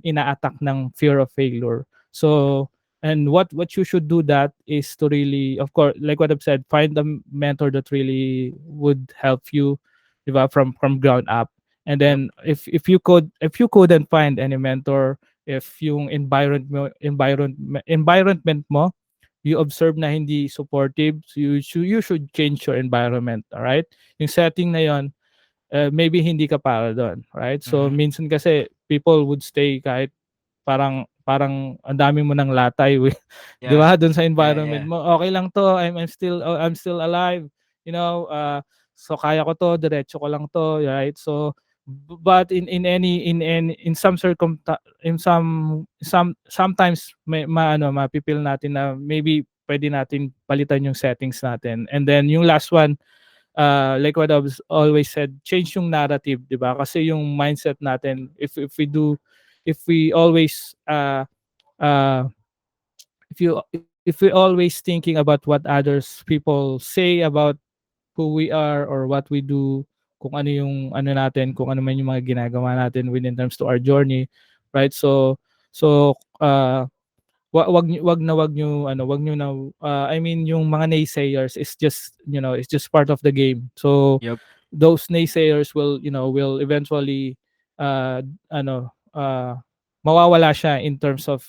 ina-attack ng fear of failure. So and what you should do that is to really, of course, like what I've said, find a mentor that really would help you, 'di ba, from ground up. And Yep. then if you couldn't find any mentor, if yung environment mo, you observe na hindi supportive, so you should change your environment, all right? Yung setting na yon, maybe hindi ka para doon, right? So Mhm. minsan kasi people would stay kahit parang ang dami mo ng latay, 'di Yeah. ba? Doon sa Yeah, environment yeah. mo, okay lang 'to, I'm still alive, so kaya ko 'to, diretso ko lang 'to, right? So but in some sometimes mapipil natin na maybe pwede natin palitan yung settings natin. And then yung last one, like what I've always said, change yung narrative, 'di ba? Kasi yung mindset natin, if we always uh if we always thinking about what others people say about who we are or what we do, kung ano yung natin, kung ano man yung mga ginagawa natin within terms to our journey, right? So wag niyo na, I mean, yung mga naysayers is just, it's just part of the game. So Yep. those naysayers will eventually uh ano uh mawawala siya in terms of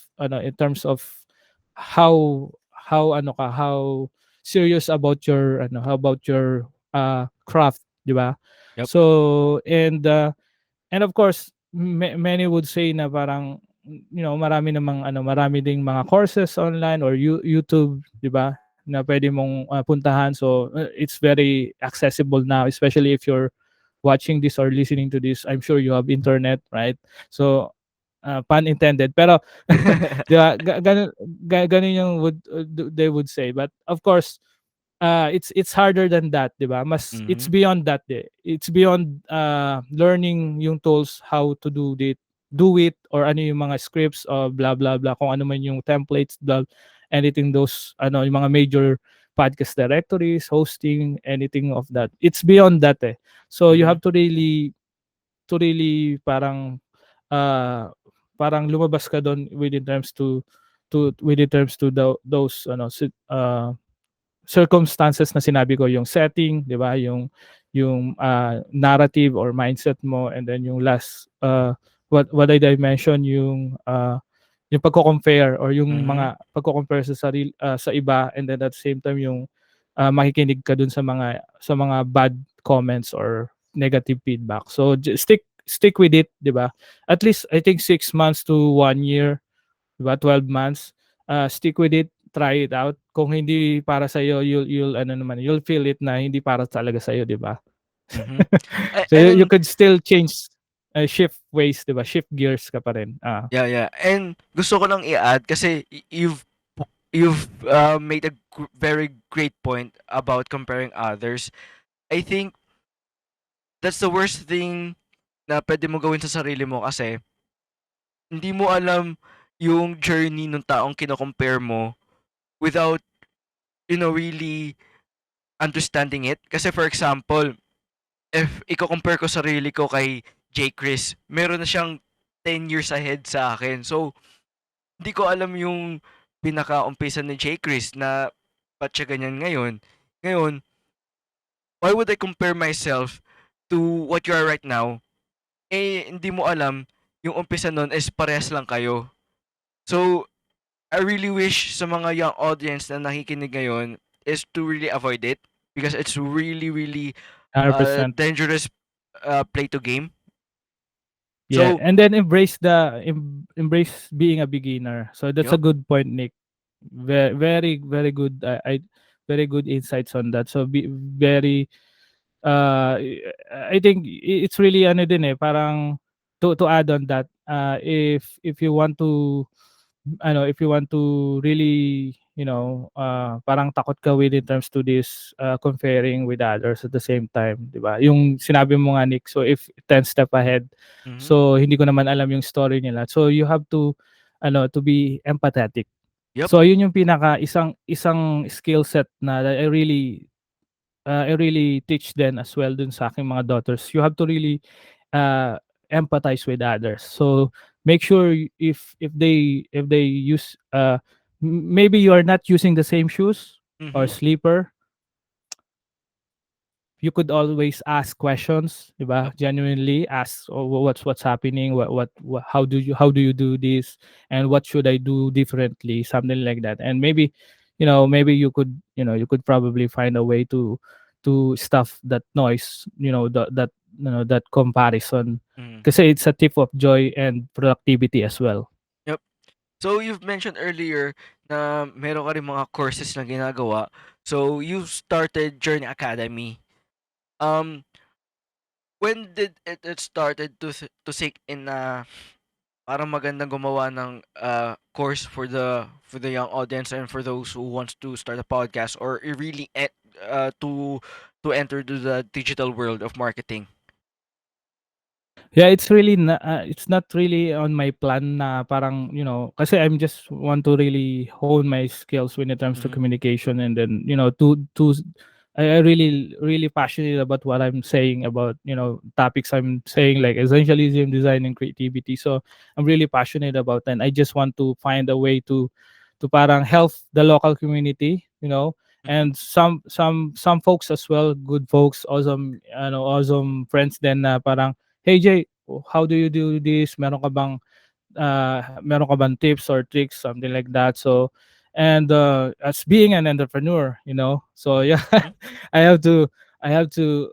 how serious about your craft, di ba? Yep. So and of course, many would say na parang marami ding mga courses online or YouTube, 'di ba? Na pwede mong puntahan. So it's very accessible now, especially if you're watching this or listening to this. I'm sure you have internet, right? So pun intended. Pero 'di ba, ganun yung they would say. But of course, it's harder than that, 'di ba? It's Mhm. beyond that, eh. It's beyond learning yung tools how to do it, or ano yung mga scripts or blah blah blah, kung ano man yung templates, blah, anything, those yung mga major podcast directories, hosting, anything of that. It's beyond that, eh. So you Mhm. have to really parang lumabas ka doon within terms to those circumstances na sinabi ko, yung setting, 'di ba? Yung narrative or mindset mo, and then yung last, what did I mention, yung pagko-compare or yung Mhm. mga pagko-compare sa iba, and then at the same time yung makikinig ka dun sa mga bad comments or negative feedback. So stick with it, 'di ba? At least I think 6 months to 1 year, 'di ba? 12 months. Stick with it, try it out. Kung hindi para sa iyo, you'll feel it na hindi para talaga sa iyo, 'di ba? Mhm. So And you then could still change. shift ways, 'di ba? Shift gears ka pa rin. Yeah, yeah. And gusto ko lang i-add kasi you've made a very great point about comparing others. I think that's the worst thing na pwede mo gawin sa sarili mo kasi hindi mo alam yung journey ng taong kino-compare mo without, really understanding it. Kasi for example, if iko-compare ko sarili ko kay Jaychrist, meron na siyang 10 years ahead sa akin. So, hindi ko alam yung pinaka-umpisa ni Jaychrist na ba't siya ganyan ngayon. Ngayon, why would I compare myself to what you are right now? Eh, hindi mo alam, yung umpisa nun is parehas lang kayo. So, I really wish sa mga young audience na nakikinig ngayon is to really avoid it because it's really, really 100%. dangerous play to game. Yeah, So, and then embrace being a beginner. So that's a yup. good point, Nick. Very good. I very good insights on that. So be very uh I think it's really ano din parang to add on that, if you want to if you want to really, parang takot ka with in terms to this, comparing with others at the same time, 'di ba? Yung sinabi mo nga, Nick, so if 10 step ahead, Mhm. so hindi ko naman alam yung story nila. So you have to to be empathetic. Yup. So yun yung pinaka isang isang skill set na I really teach them as well dun sa aking mga daughters. You have to really uh, empathize with others. So make sure if they use maybe you are not using the same shoes or Mhm. sleeper, you could always ask questions, diba? Yup. Genuinely ask, oh, what's happening, what how do you do this, and what should I do differently, something like that. And maybe, maybe you could probably find a way to stuff that noise, that comparison, Mhm. because it's a tip of joy and productivity as well. Yup. So, you've mentioned earlier na meron ka rin mga courses na ginagawa. So, you started Journy Academy. Um, when did it started to sink in na parang magandang gumawa ng course for the young audience and for those who wants to start a podcast or really to enter to the digital world of marketing? Yeah, it's not really on my plan na parang, kasi I'm just want to really hone my skills when it comes to Mhm. communication, and then, I really passionate about what I'm saying about, topics I'm saying like essentialism, design and creativity. So I'm really passionate about that. And I just want to find a way to parang help the local community, Mhm. and some folks as well, good folks, awesome friends then na parang, "Hey Jay, how do you do this? Meron ka bang tips or tricks, something like that." So, and as being an entrepreneur, so yeah, Mhm. I have to I have to,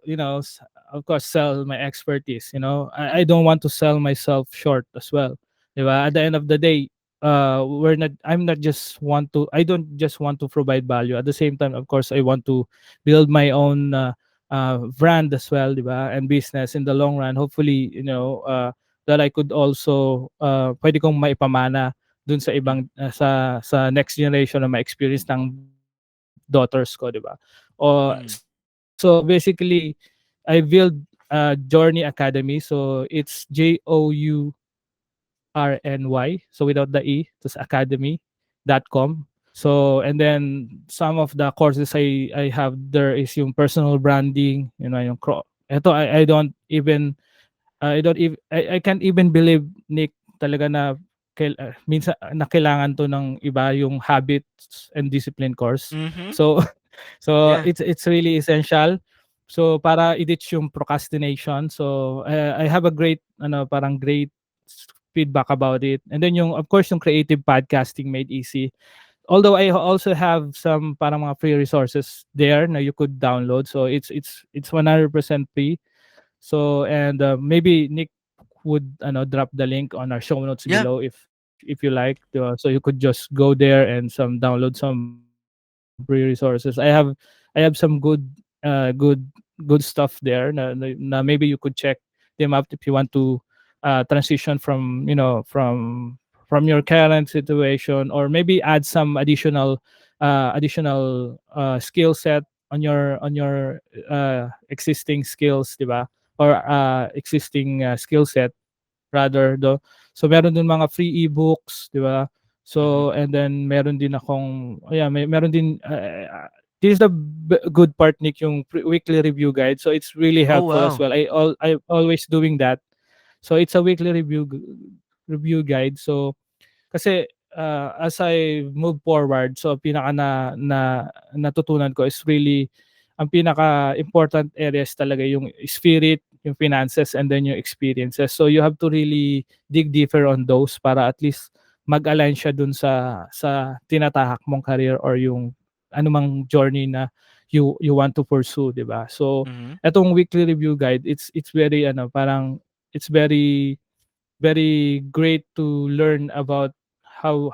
of course, sell my expertise. I don't want to sell myself short as well. Diba? At the end of the day, I don't just want to provide value. At the same time, of course, I want to build my own brand as well, diba? And business in the long run. Hopefully, that I could also pwede kong maipamana dun sa Mhm. ibang sa next generation na ma-experience ng daughters ko, 'di ba? Mhm. So basically I build Journey Academy. So it's JOURNY, so without the E, just academy.com. So and then some of the courses I have there is yung personal branding, yung ito I can't even believe, Nick, talaga na minsan na kailangan 'to ng iba, yung habits and discipline course. Mhm. So so Yeah. it's really essential. So para i-ditch yung procrastination. So I have a great parang great feedback about it. And then yung of course yung creative podcasting made easy. Although I also have some parang mga free resources there na you could download. So it's 100% free. So and maybe Nick would drop the link on our show notes Yeah. below if you like. So you could just go there and download some free resources. I have some good stuff there na maybe you could check them out if you want to transition from, from your current situation, or maybe add some additional skill set on your existing skills, 'di ba? Or existing skill set rather do. So meron din mga free ebooks, 'di ba? Mhm. So and then meron din akong meron din this is the good part, Nick, yung weekly review guide. So it's really Oh, helpful as wow. well. I always doing that. So it's a weekly review guide. So kasi as I move forward, so pinaka na natutunan ko is really ang pinaka important areas talaga yung spirit, yung finances, and then yung experiences. So you have to really dig deeper on those para at least mag-align siya dun sa tinatahak mong career or yung anumang journey na you want to pursue, 'di ba? So Mhm. etong weekly review guide, it's very parang it's very great to learn about how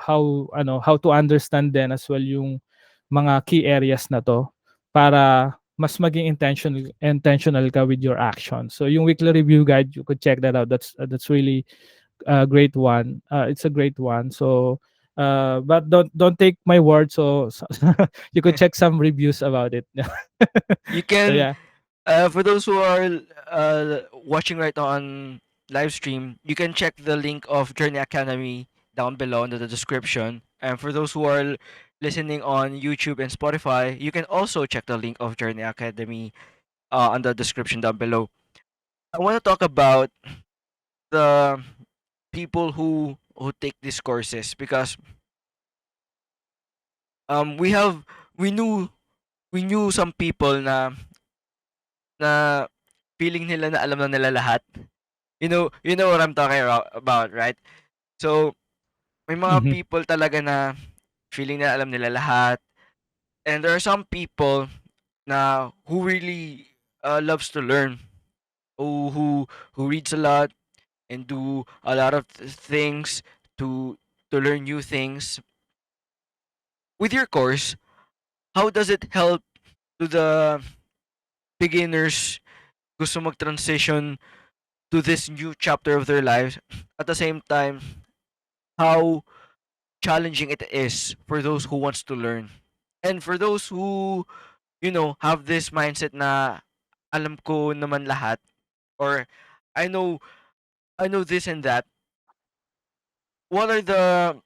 to understand then as well yung mga key areas na to para mas maging intentional ka with your actions. So yung weekly review guide, you could check that out. That's really a great one. It's a great one. So but don't take my word. So you could check some reviews about it. You So can, yeah. for those who are watching right now on live stream, you can check the link of Journey Academy down below in the description. And for those who are listening on YouTube and Spotify, you can also check the link of Journey Academy on the description down below. I want to talk about the people who take these courses because we have we knew we knew some people na feeling nila na alam na nila lahat. You know what I'm talking about, right? So, may mga Mhm. people talaga na feeling na alam nila lahat. And there are some people na who really loves to learn, who reads a lot and do a lot of things to learn new things. With your course, how does it help to the beginners gusto mag-transition to this new chapter of their lives? At the same time, how challenging it is for those who wants to learn. And for those who, have this mindset na alam ko naman lahat or I know I know this and that. What are the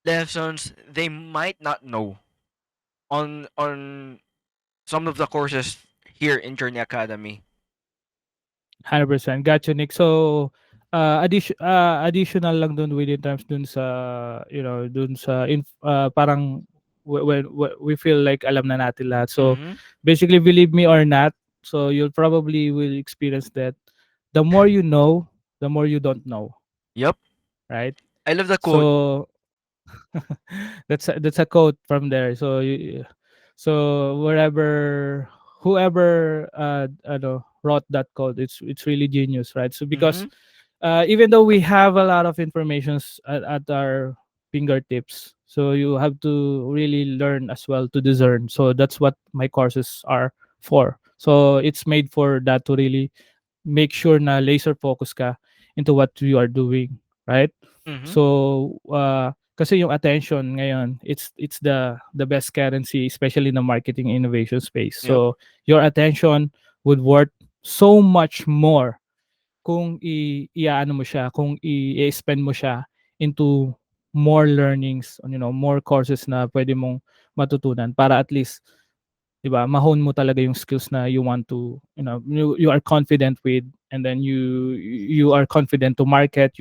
lessons they might not know on some of the courses here in Journey Academy? 100%. Got you, Nick. So, additional lang dun within terms dun sa, dun sa parang when we feel like alam na natin lahat. So, Mhm. basically, believe me or not, so you'll probably will experience that. The more you know, the more you don't know, Yep. right? I love the quote. So, that's a quote from there. So wherever whoever wrote that code, it's really genius, right? So because Mhm. even though we have a lot of informations at our fingertips, so you have to really learn as well to discern. So that's what my courses are for. So it's made for that, to really make sure na laser focus ka into what you are doing, right? Mhm. So kasi yung attention ngayon, it's the best currency, especially in the marketing innovation space. Yep. So your attention would worth so much more kung iaano mo siya, kung i-spend mo siya into more learnings, more courses na pwede mong matutunan para at least, 'di ba, ma-hone mo talaga yung skills na you want to, you are confident with, and then you are confident to market,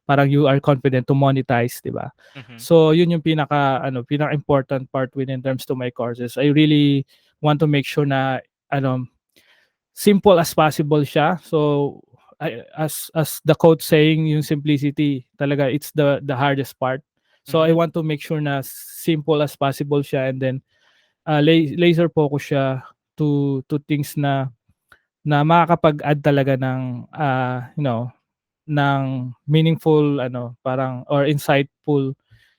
parang you are confident to monetize, 'di ba? Mhm. So yun yung pinaka important part within terms to my courses. I really want to make sure na ano simple as possible siya. So as the quote saying, yung simplicity talaga, it's the hardest part. So I Mhm. want to make sure na simple as possible siya, and then laser focus siya to things na makakapag-add talaga ng ng meaningful, parang, or insightful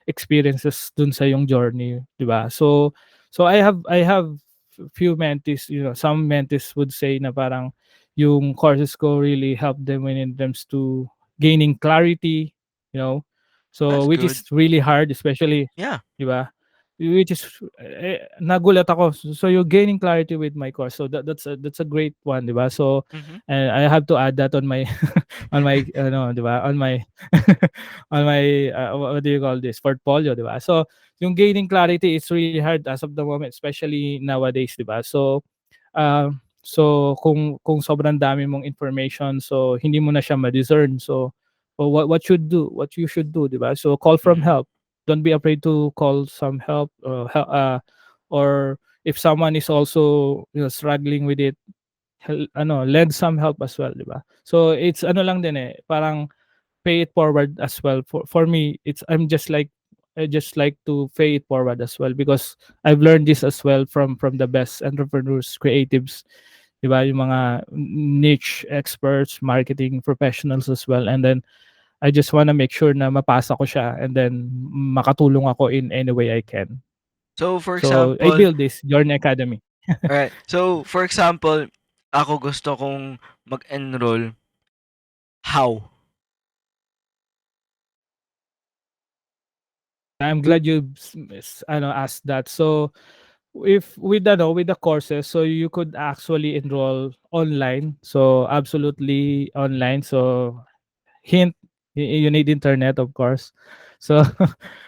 experiences dun sa yung journey, 'di ba? So I have few mentees, some mentees would say na parang yung courses ko really help them when in terms to gaining clarity, you know. So That's which good. is really hard, especially, Yeah. di ba? Which is nagulat ako. So you're gaining clarity with my course. So that's a great one, di ba? So Mm-hmm. and I have to add that on my on my di ba? On my on my what do you call this? Portfolio, di ba? So yung gaining clarity is really hard as of the moment, especially nowadays, di ba? So kung sobrang dami mong information, so hindi mo na siya ma-discern. So what you should do, 'di ba? So call from Mm-hmm. help. Don't be afraid to call some help, or if someone is also, struggling with it, lend some help as well, 'di ba? So it's ano lang din parang pay it forward as well. For me, it's I just like to pay it forward as well, because I've learned this as well from the best entrepreneurs, creatives, 'di ba? Yung mga niche experts, marketing professionals as well. And then I just want to make sure na mapasa ko siya, and then makatulong ako in any way I can. So, for So I example, build this Journey Academy. alright. So, for example, ako gusto kong mag-enroll. How? I'm glad you asked that. So if with the courses, so you could actually enroll online. So absolutely online. So hint, you need internet, of course. So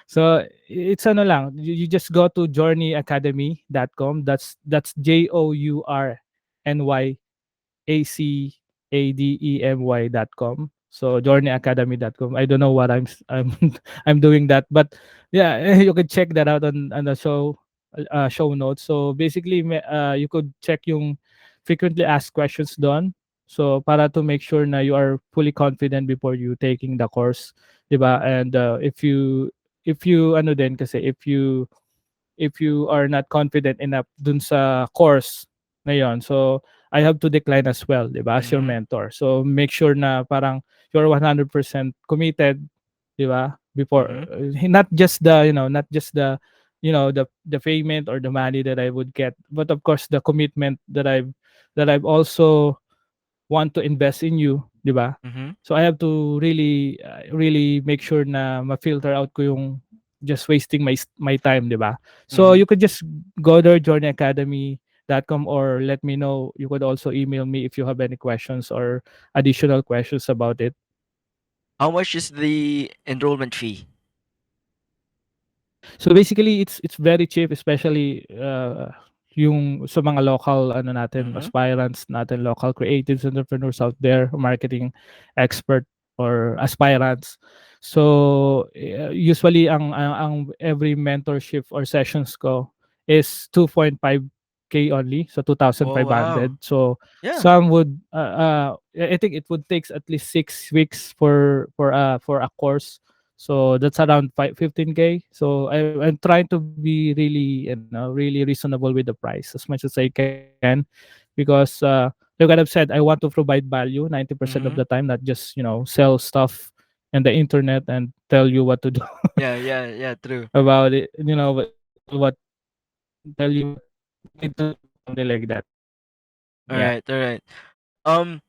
so it's ano lang, you just go to journeyacademy.com. That's journeyacademy.com. So journeyacademy.com. I don't know what I'm I'm doing that, but yeah, you could check that out on the show notes. So basically, you could check yung frequently asked questions done. So para to make sure na you are fully confident before you taking the course, 'di ba? And if you ano din kasi if you are not confident enough dun sa course na yon, so I have to decline as well, 'di ba, as your Mm-hmm. mentor. So make sure na parang you're 100% committed, 'di ba? Before Mm-hmm. not just the payment or the money that I would get, but of course the commitment that I've also want to invest in you, 'di ba? Mm-hmm. So I have to really make sure na ma-filter out ko yung just wasting my time, 'di ba? So Mm-hmm. you could just go there, journeyacademy.com, or let me know. You could also email me if you have any questions or additional questions about it. How much is the enrollment fee? So basically it's very cheap, especially yung sa mga local natin, Mm-hmm. aspirants natin, local creatives, entrepreneurs out there, marketing expert or aspirants. So usually ang every mentorship or sessions ko is 2.5K only, so Oh, wow. 2,500. So Yeah. some would I think it would takes at least 6 weeks for a course. So that's around 15K. So I'm trying to be really reasonable with the price as much as I can, because like what I've said, I want to provide value 90% of the time, Mm-hmm. not just sell stuff on the internet and tell you what to do Yeah, yeah, yeah, true. about it. Tell you what you need to do, something like that. All Yeah. right, all right. Um,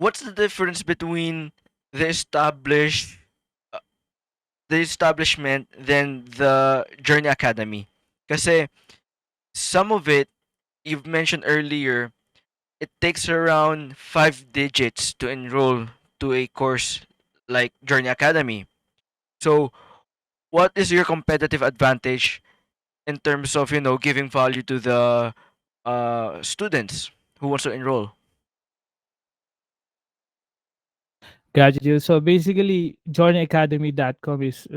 what's the difference between the established, uh, the establishment, than the Journey Academy? Kasi some of it you've mentioned earlier, it takes around 5 digits to enroll to a course like Journey Academy. So, what is your competitive advantage in terms of giving value to the students who wants to enroll? Got you. So basically, journeyacademy.com is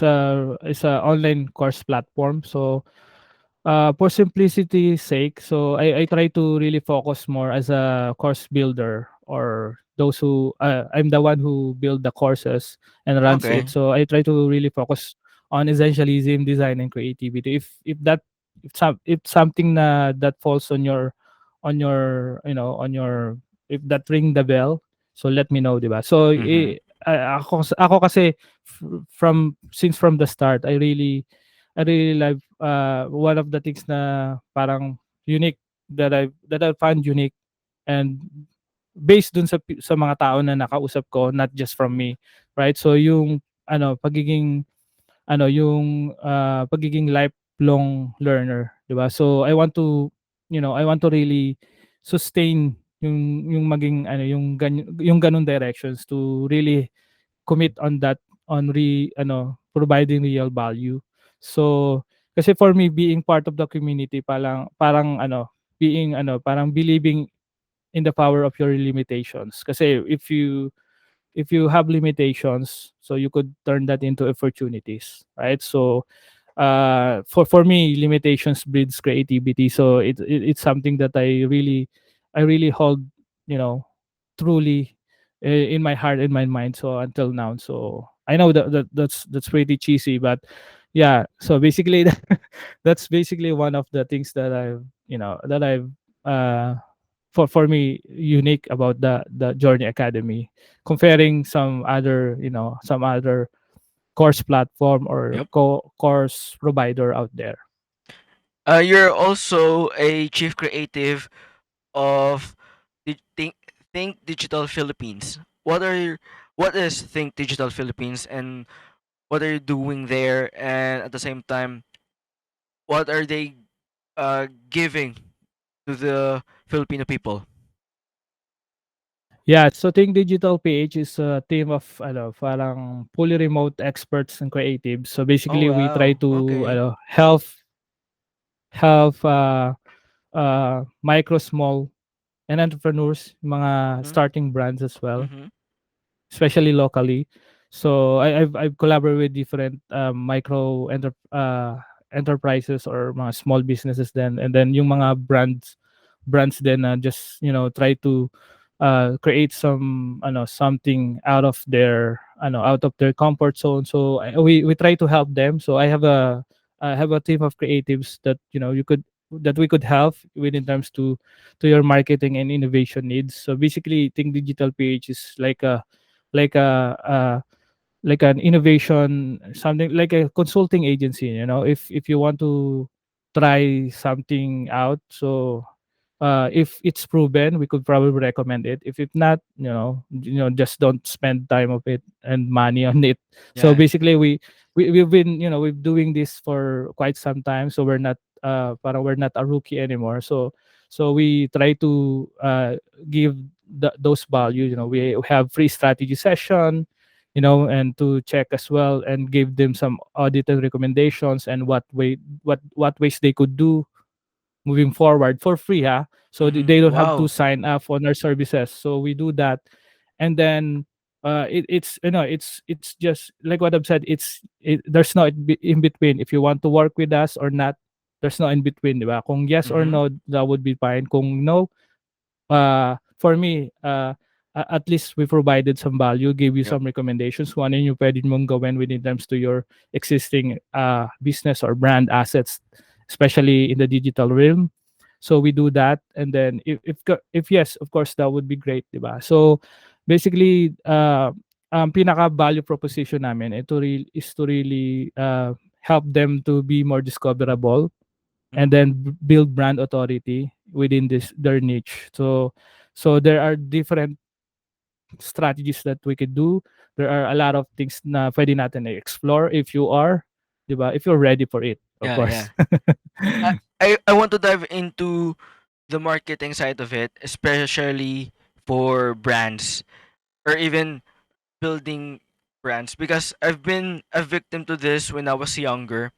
a online course platform. So for simplicity's sake, so I try to really focus more as a course builder, or those who I'm the one who build the courses and runs it. Okay. So I try to really focus on essentialism, design, and creativity. If something that falls on your if that ring the bell, so let me know, 'di ba? So Mm-hmm. ako kasi from the start, I really like one of the things na parang unique that I found unique and based dun sa mga tao na nakausap ko, not just from me, right? So yung pagiging lifelong learner, 'di ba? So I want to really sustain yung maging yung ganung directions to really commit on that, on providing real value. So kasi for me, being part of the community, parang believing in the power of your limitations. Kasi if you have limitations, so you could turn that into opportunities, right? So for me, limitations breeds creativity. So it's something that I really hold, you know truly, in my heart and my mind, so until now. So I know that's pretty cheesy, but yeah. So basically that's basically one of the things that I've uh for me unique about the Journey Academy, comparing some other course platform or Yep. course provider out there. You're also a chief creative of Think Digital Philippines. What is Think Digital Philippines, and what are you doing there? And at the same time, what are they giving to the Filipino people? Yeah, so Think Digital PH is a team of parang fully remote experts and creatives. So Oh basically we try wow. to Okay. help micro, small, and entrepreneurs, mga Mhm. starting brands as well, Mhm. especially locally. So I've collaborated with different enterprises or mga small businesses then, and then yung mga brands then, just try to create something out of their comfort zone. So we try to help them. So I have a team of creatives that we could help with in terms to your marketing and innovation needs. So basically, Think Digital PH is like a like an innovation, something like a consulting agency. If you want to try something out, so if it's proven, we could probably recommend it. If not, just don't spend time of it and money on it. So Yeah. basically, we've been we've doing this for quite some time, so we're not a rookie anymore. So we try to give those values. We have free strategy session, and to check as well and give them some audited recommendations and what ways they could do moving forward for free, so Mhm. they don't have to Wow. sign up on our services. So we do that, and then it's just like what I've said. There's no in between. If you want to work with us or not, there's no in between, diba? Kung yes or Mhm. no, that would be fine. Kung no, for me, at least we provided some value, gave you Yep. some recommendations kung ano yung pwede mong gawin with in terms to your existing business or brand assets, especially in the digital realm. So we do that, and then if yes, of course, that would be great, diba? So basically, pinaka value proposition namin is to really help them to be more discoverable, and Mhm. then build brand authority within this their niche. So there are different strategies that we could do. There are a lot of things na pwede natin explore if you are, 'di ba? If you're ready for it, of Yeah, yeah. course. I want to dive into the marketing side of it, especially for brands or even building brands, because I've been a victim to this when I was younger.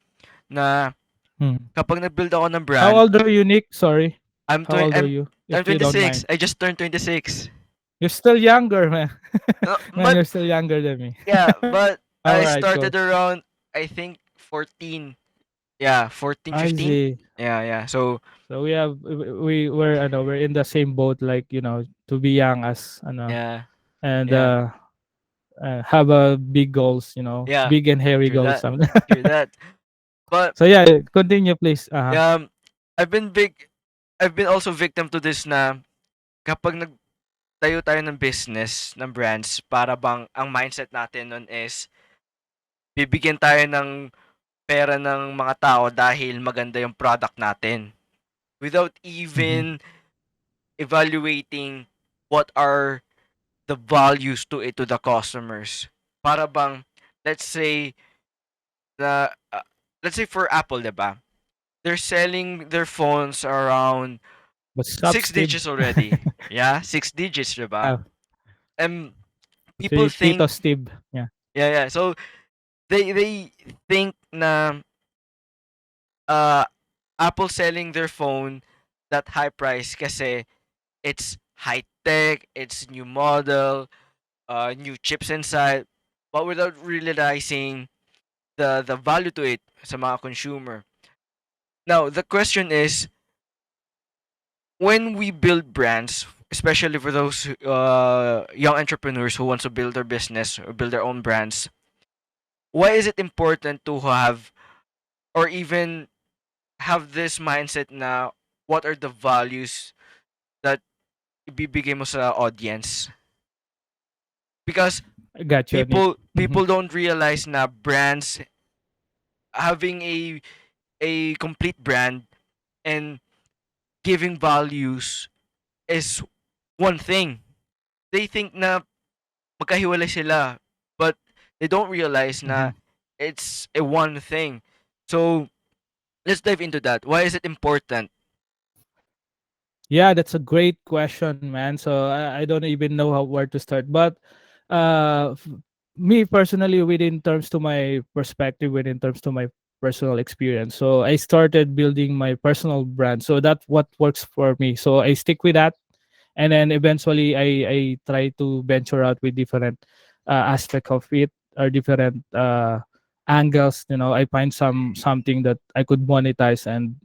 Na Hmm. kapag nag-build ako ng How brand, old are you, Nick? Sorry. I'm How tw- old are I'm you, I'm if you don't 26. mind? I just turned 26. You're still younger, man. Man, But you're still younger than me. yeah, but All I right, cool. started around, I think, 14. Yeah, 14, I 15. see. Yeah, yeah. So So we're in the same boat, like, to be young as yeah, and yeah, have a big goals, yeah. big and hairy True goals. that. True that. But So yeah, continue please. um, I've been big. I've been also victim to this na kapag nagtayo tayo ng business, ng brands, para bang ang mindset natin nun is bibigyan tayo ng pera ng mga tao dahil maganda yung product natin. Without Mhm. even evaluating what are the values to it to the customers. Para bang, let's say, na, let's say for Apple, diba? They're selling their phones around What's up, six Steve? digits already. Yeah, 6 digits, diba? Ah, And people si think, Tito Steve. Yeah. yeah. So they think na uh Apple selling their phone that high price kasi it's high tech, it's new model, new chips inside, but without realizing the value to it sa mga consumer. Now, the question is, when we build brands, especially for those young entrepreneurs who want to build their business or build their own brands, why is it important to have or even have this mindset na what are the values that ibibigay mo sa audience? Because I got you, Nick. people don't realize na brands having a complete brand and giving values is one thing. They think na magkahiwalay sila, but they don't realize Mm-hmm. na it's a one thing. So let's dive into that. Why is it important? Yeah, that's a great question, man. So I don't even know where to start. But uh, f- me personally, within terms to my perspective, within terms to my personal experience, so I started building my personal brand. So that's what works for me. So I stick with that, and then eventually I try to venture out with different aspect of it or different angles. I find something that I could monetize and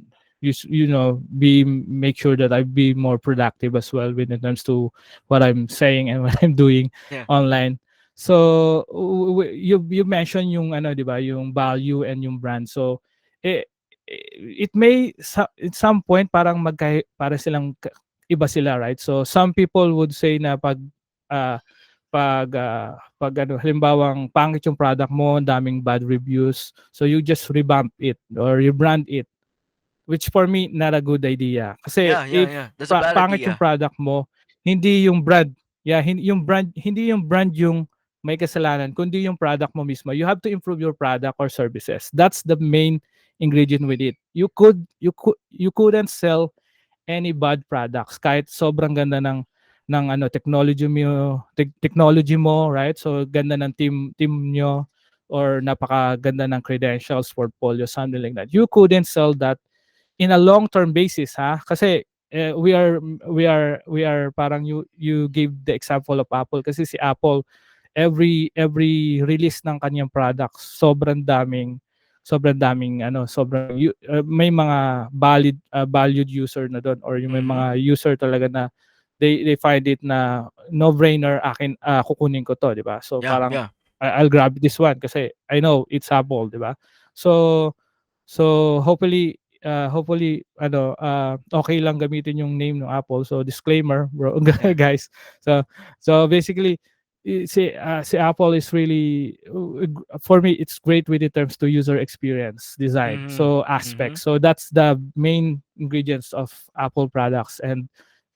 be make sure that I be more productive as well when it comes to what I'm saying and what I'm doing Yeah. online. So you mentioned yung ano, 'di ba, yung value and yung brand. So it, it may at some point parang para silang iba sila, right? So some people would say na ah, pag ano, halimbawang pangit yung product mo, daming bad reviews, so you just revamp it or you brand it, which for me not a good idea. Kasi if Yeah. That's a bad pangit yung idea. product mo, hindi yung brand. Yeah, hindi yung brand yung may kasalanan, kundi yung product mo mismo. You have to improve your product or services. That's the main ingredient with it. You couldn't sell any bad products kahit sobrang ganda ng ano technology mo, right? So ganda ng team nyo or napakaganda ng credentials, portfolio, something like that. You couldn't sell that in a long term basis, ha, kasi we are parang you gave the example of Apple, kasi si Apple every release ng kanyang products sobrang daming ano may mga valued user na doon, or yung may Mm-hmm. mga user talaga na they find it na no brainer, akin kukunin ko to, di ba? So parang Yeah. I'll grab this one kasi I know it's Apple, di ba? So hopefully okay lang gamitin yung name ng Apple. So disclaimer, bro, Yeah. guys. So basically si Apple is really for me it's great with it terms to user experience design. Mm-hmm. So Mm-hmm. aspects. So that's the main ingredients of Apple products, and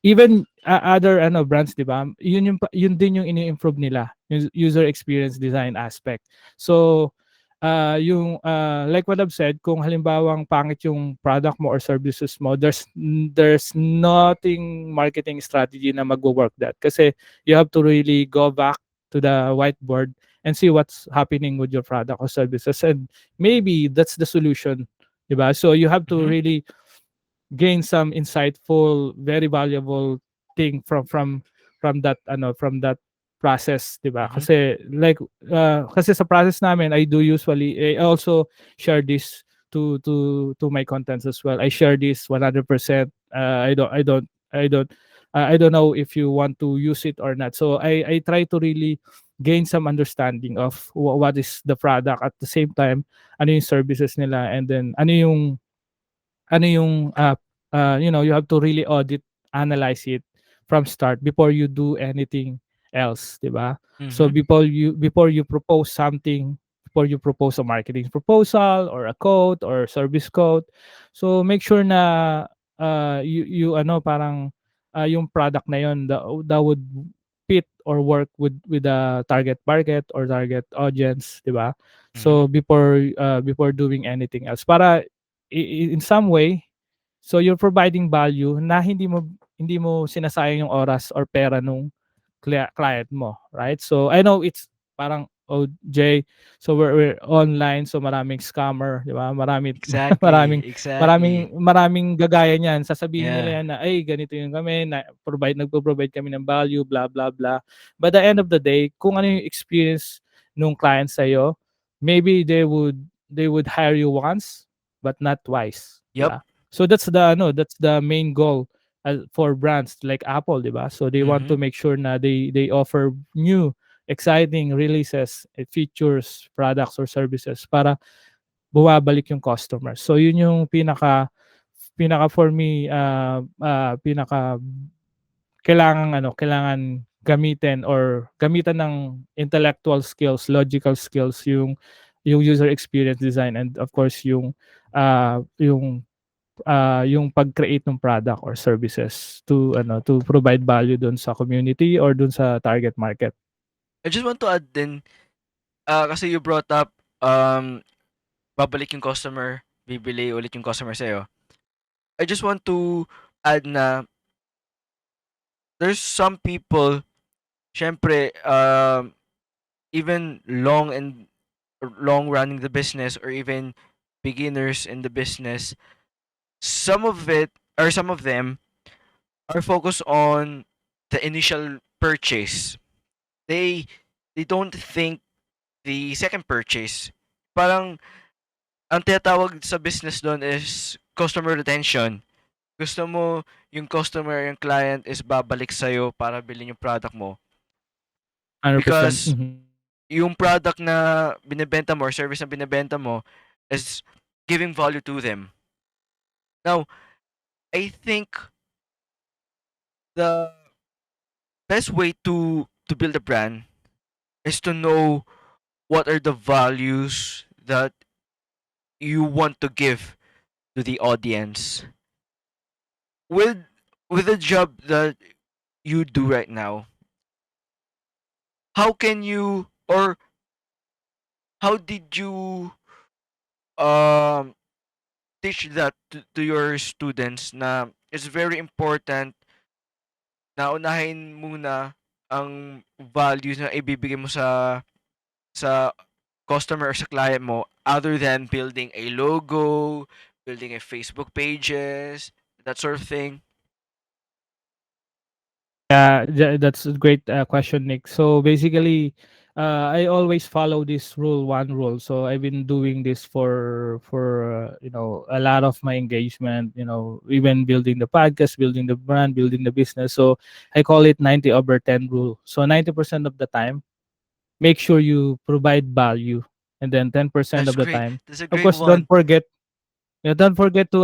even other brands, 'di ba? Yun din yung ini-improve nila, yung user experience design aspect. So yung like what I've said, kung halimbawang pangit yung product mo or services mo, there's nothing marketing strategy na magwo-work that, kasi you have to really go back to the whiteboard and see what's happening with your product or services, and maybe that's the solution, 'di ba? So you have to Mm-hmm. really gain some insightful, very valuable thing from that process, 'di ba? Mm-hmm. Kasi sa process namin, I also share this to my contents as well. I share this 100%. I don't know if you want to use it or not. So I try to really gain some understanding of what is the product, at the same time ano yung services nila, and then you have to really analyze it from start before you do anything else, 'di ba? So Mm-hmm. before you propose something, before you propose a marketing proposal or a code or service code, so make sure na you parang yung product na yon that would fit or work with the target market or target audience, 'di ba? Mhm. So before doing anything else, para in some way, so you're providing value na hindi mo sinasayang yung oras or pera nung client mo, right? So I know it's parang, oh Jay, so we're online, so maraming scammer, di ba? Maraming Exactly, exactly. maraming gagaya niyan. Sasabihin Yeah. nila yan na ay ganito yung kami, na nagpo-provide kami ng value, blah blah blah. But the end of the day, kung ano yung experience nung client sa maybe they would hire you once but not twice, di Yep. ba? So that's the main goal for brands like Apple, 'di ba? So they want to Mhm. make sure na they offer new exciting releases, features, products or services para bumabalik yung customer. So yun yung pinaka for me pinaka kailangan gamitin or gamitan ng intellectual skills, logical skills, yung user experience design, and of course yung pag-create ng product or services to provide value dun sa community or dun sa target market. I just want to add din, kasi you brought up, babalik yung customer, bibili ulit yung customer sa'yo. I just want to add na there's some people, siyempre, even long running the business or even beginners in the business, some of it or some of them are focused on the initial purchase. They they don't think the second purchase. Parang ang tinatawag sa business doon is customer retention. Gusto mo yung customer, yung client is babalik sa'yo para bilhin yung product mo. 100%. Because yung product na binebenta mo or service na binebenta mo is giving value to them. Now, I think the best way to build a brand is to know what are the values that you want to give to the audience. With the job that you do right now, how can you or how did you um teach that to your students na it's very important na unahin muna ang values na ibibigay mo sa customer or sa client mo other than building a logo, building a Facebook pages, that sort of thing? Yeah, that's a great question, Nick. So basically, I always follow this one rule. So I've been doing this for a lot of my engagement. Even building the podcast, building the brand, building the business. So I call it 90/10 rule. So 90% of the time, make sure you provide value, and then 10% That's of the great. time, That's a of great course, one. don't forget to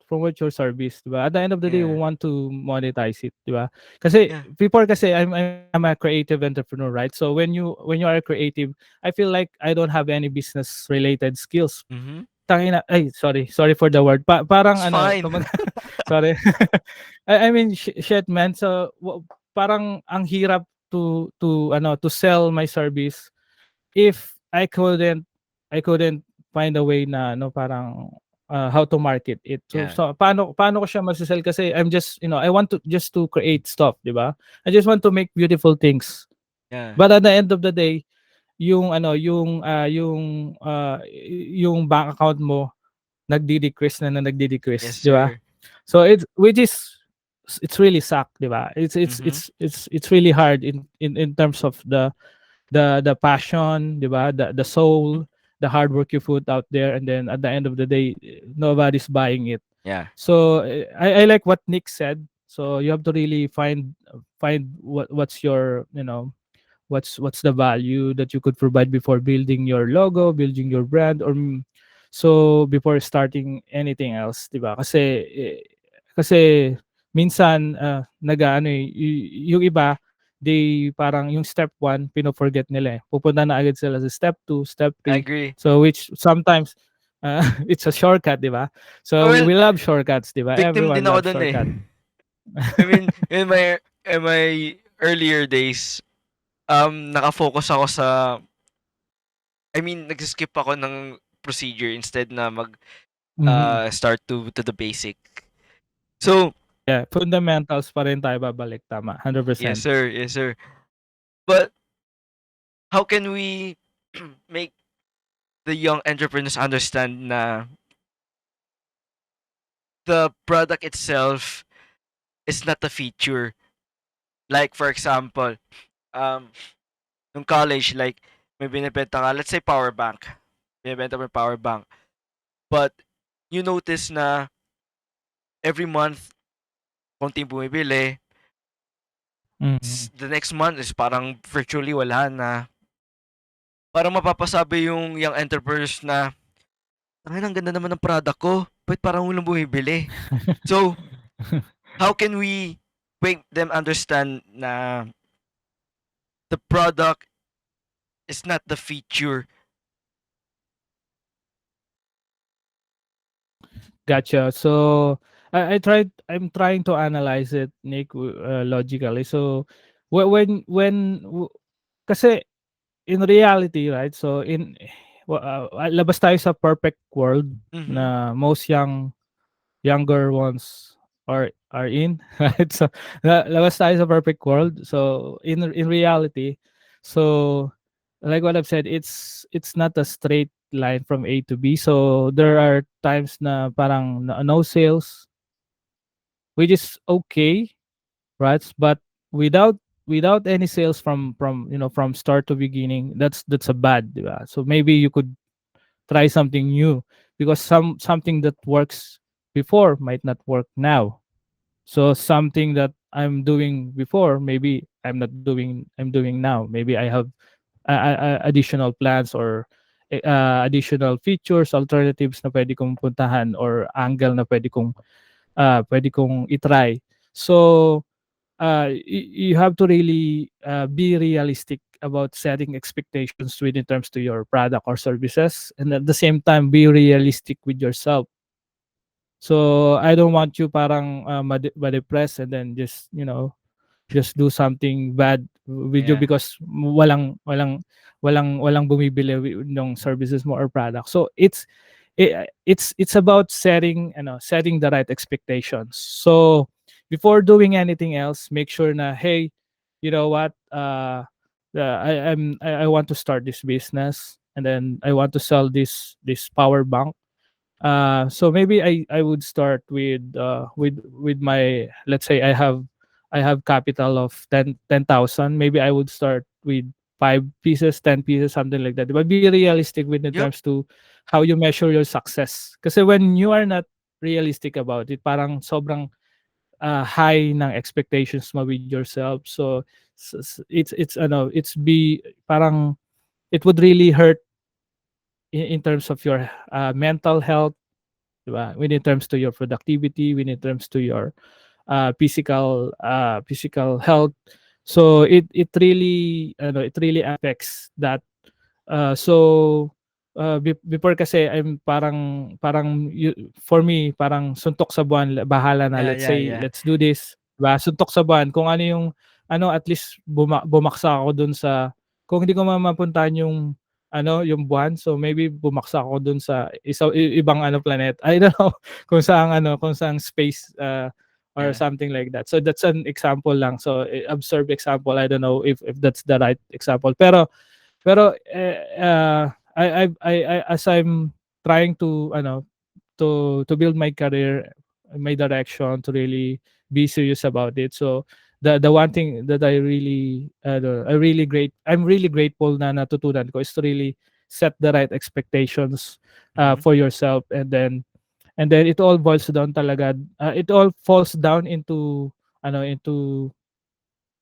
promote your service, 'di ba? At the end of the day, we Yeah. want to monetize it, 'di ba? Kasi Yeah. before kasi I'm a creative entrepreneur, right? So when you are creative, I feel like I don't have any business related skills. Mhm. Tangina, ay sorry for the word. Parang It's fine. sorry. I mean shit man. So parang ang hirap to sell my service if I couldn't find a way na parang how to market it. So, Yeah. so paano ko siya masisell kasi I'm just I want to just to create stuff, 'di ba? I just want to make beautiful things. Yeah. But at the end of the day, yung bank account mo Yes, nagde-decrease, 'di ba? sir. So it's really suck, 'di ba? It's it's Mhm. it's it's it's really hard in terms of the passion, 'di ba? The Mhm. soul, the hard work you put out there, and then at the end of the day, nobody's buying it. Yeah. So I like what Nick said. So you have to really find what's your what's the value that you could provide before building your logo, building your brand, or so before starting anything else, 'di ba? Kasi minsan nag-aano yung iba, they parang yung step 1 pino-forget nila eh. Pupunta na agad sila sa step 2, step I 3. agree. So which sometimes It's a shortcut, di ba? So Well, we love shortcuts, di ba? victim Everyone din ako loves dun eh. shortcut. I mean, in my earlier days, naka-focus ako sa, I mean, nag-skip ako ng procedure instead na Mhm. start to the basic. So, Yeah, fundamentals pa rin tayo babalik, tama, yes 100%. sir, yes sir. But how can we make the young entrepreneurs understand na the product itself is not a feature? Like for example, um, nung college, like may binibenta ka, let's say power bank. Binibenta mo yung power bank. But you notice na every month, konting bumibili. Mhm. The next month is parang virtually wala na. Parang mapapasabi yung young entrepreneurs na, ang ganda naman ng product ko. Ba't parang walang bumibili? So, how can we make them understand na the product is not the feature? Gotcha. So I'm trying to analyze it, Nick, logically. So kasi in reality, right? So labas tayo sa perfect world Mm-hmm. na most younger ones are in, right? So labas tayo sa perfect world. So in reality, so like what I've said, it's not a straight line from A to B. So there are times na parang no sales, which is okay, right? But without without any sales from from start to beginning, that's a bad, diba? So maybe you could try something new, because something that works before might not work now. So something that I'm doing before, maybe I'm doing now. Maybe I have additional plans or additional features, alternatives na pwede kong puntahan, or angle na pwede kong i-try. So you have to really be realistic about setting expectations within terms to your product or services, and at the same time be realistic with yourself. So I don't want you parang ma-depress and then just do something bad with you Yeah. because walang bumibili ng services mo or product. So it's about setting the right expectations. So before doing anything else, make sure na, hey, you know what, I want to start this business, and then I want to sell this power bank. So maybe I would start with my, let's say I have capital of 10,000. Maybe I would start with 5 pieces, 10 pieces, something like that. But be realistic with in Yep. terms to how you measure your success. Kasi when you are not realistic about it, parang sobrang high ng expectations mo with yourself. So it's be parang it would really hurt in terms of your mental health, diba? When in terms to your productivity, when in terms to your physical health. So it really affects that. So before kasi I'm for me parang suntok sa buwan, bahala na, Yeah, let's yeah, say yeah. let's do this, diba? Suntok sa buwan, kung ano yung at least bumaksa ako dun sa, kung hindi ko mapuntahan yung buwan, so maybe bumaksa ako dun sa ibang planet. I don't know kung saang space, or Yeah. something like that. So that's an example lang. So absurd example. I don't know if that's the right example. Pero as I'm trying to build my career, my direction, to really be serious about it. So the one thing that I'm really grateful na natutunan ko is to really set the right expectations Mm-hmm. for yourself, and then it all falls down into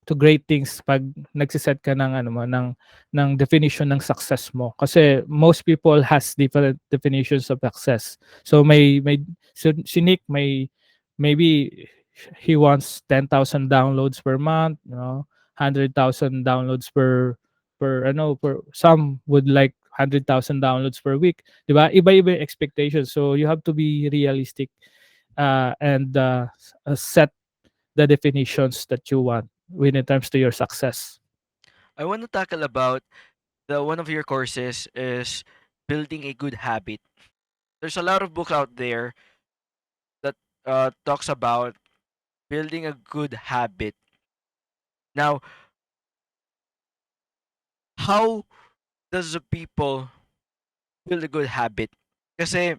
to great things pag nagsiset ka ng ng definition ng success mo, kasi most people has different definitions of success. So si Nick maybe he wants 10,000 downloads per month, 100,000 downloads per some would like 100,000 downloads per week, 'di ba? Iba-iba yung expectations. So you have to be realistic and set the definitions that you want when it comes to your success. I want to tackle about the one of your courses is building a good habit. There's a lot of books out there that talks about building a good habit. Now, how does the people build a good habit? Kasi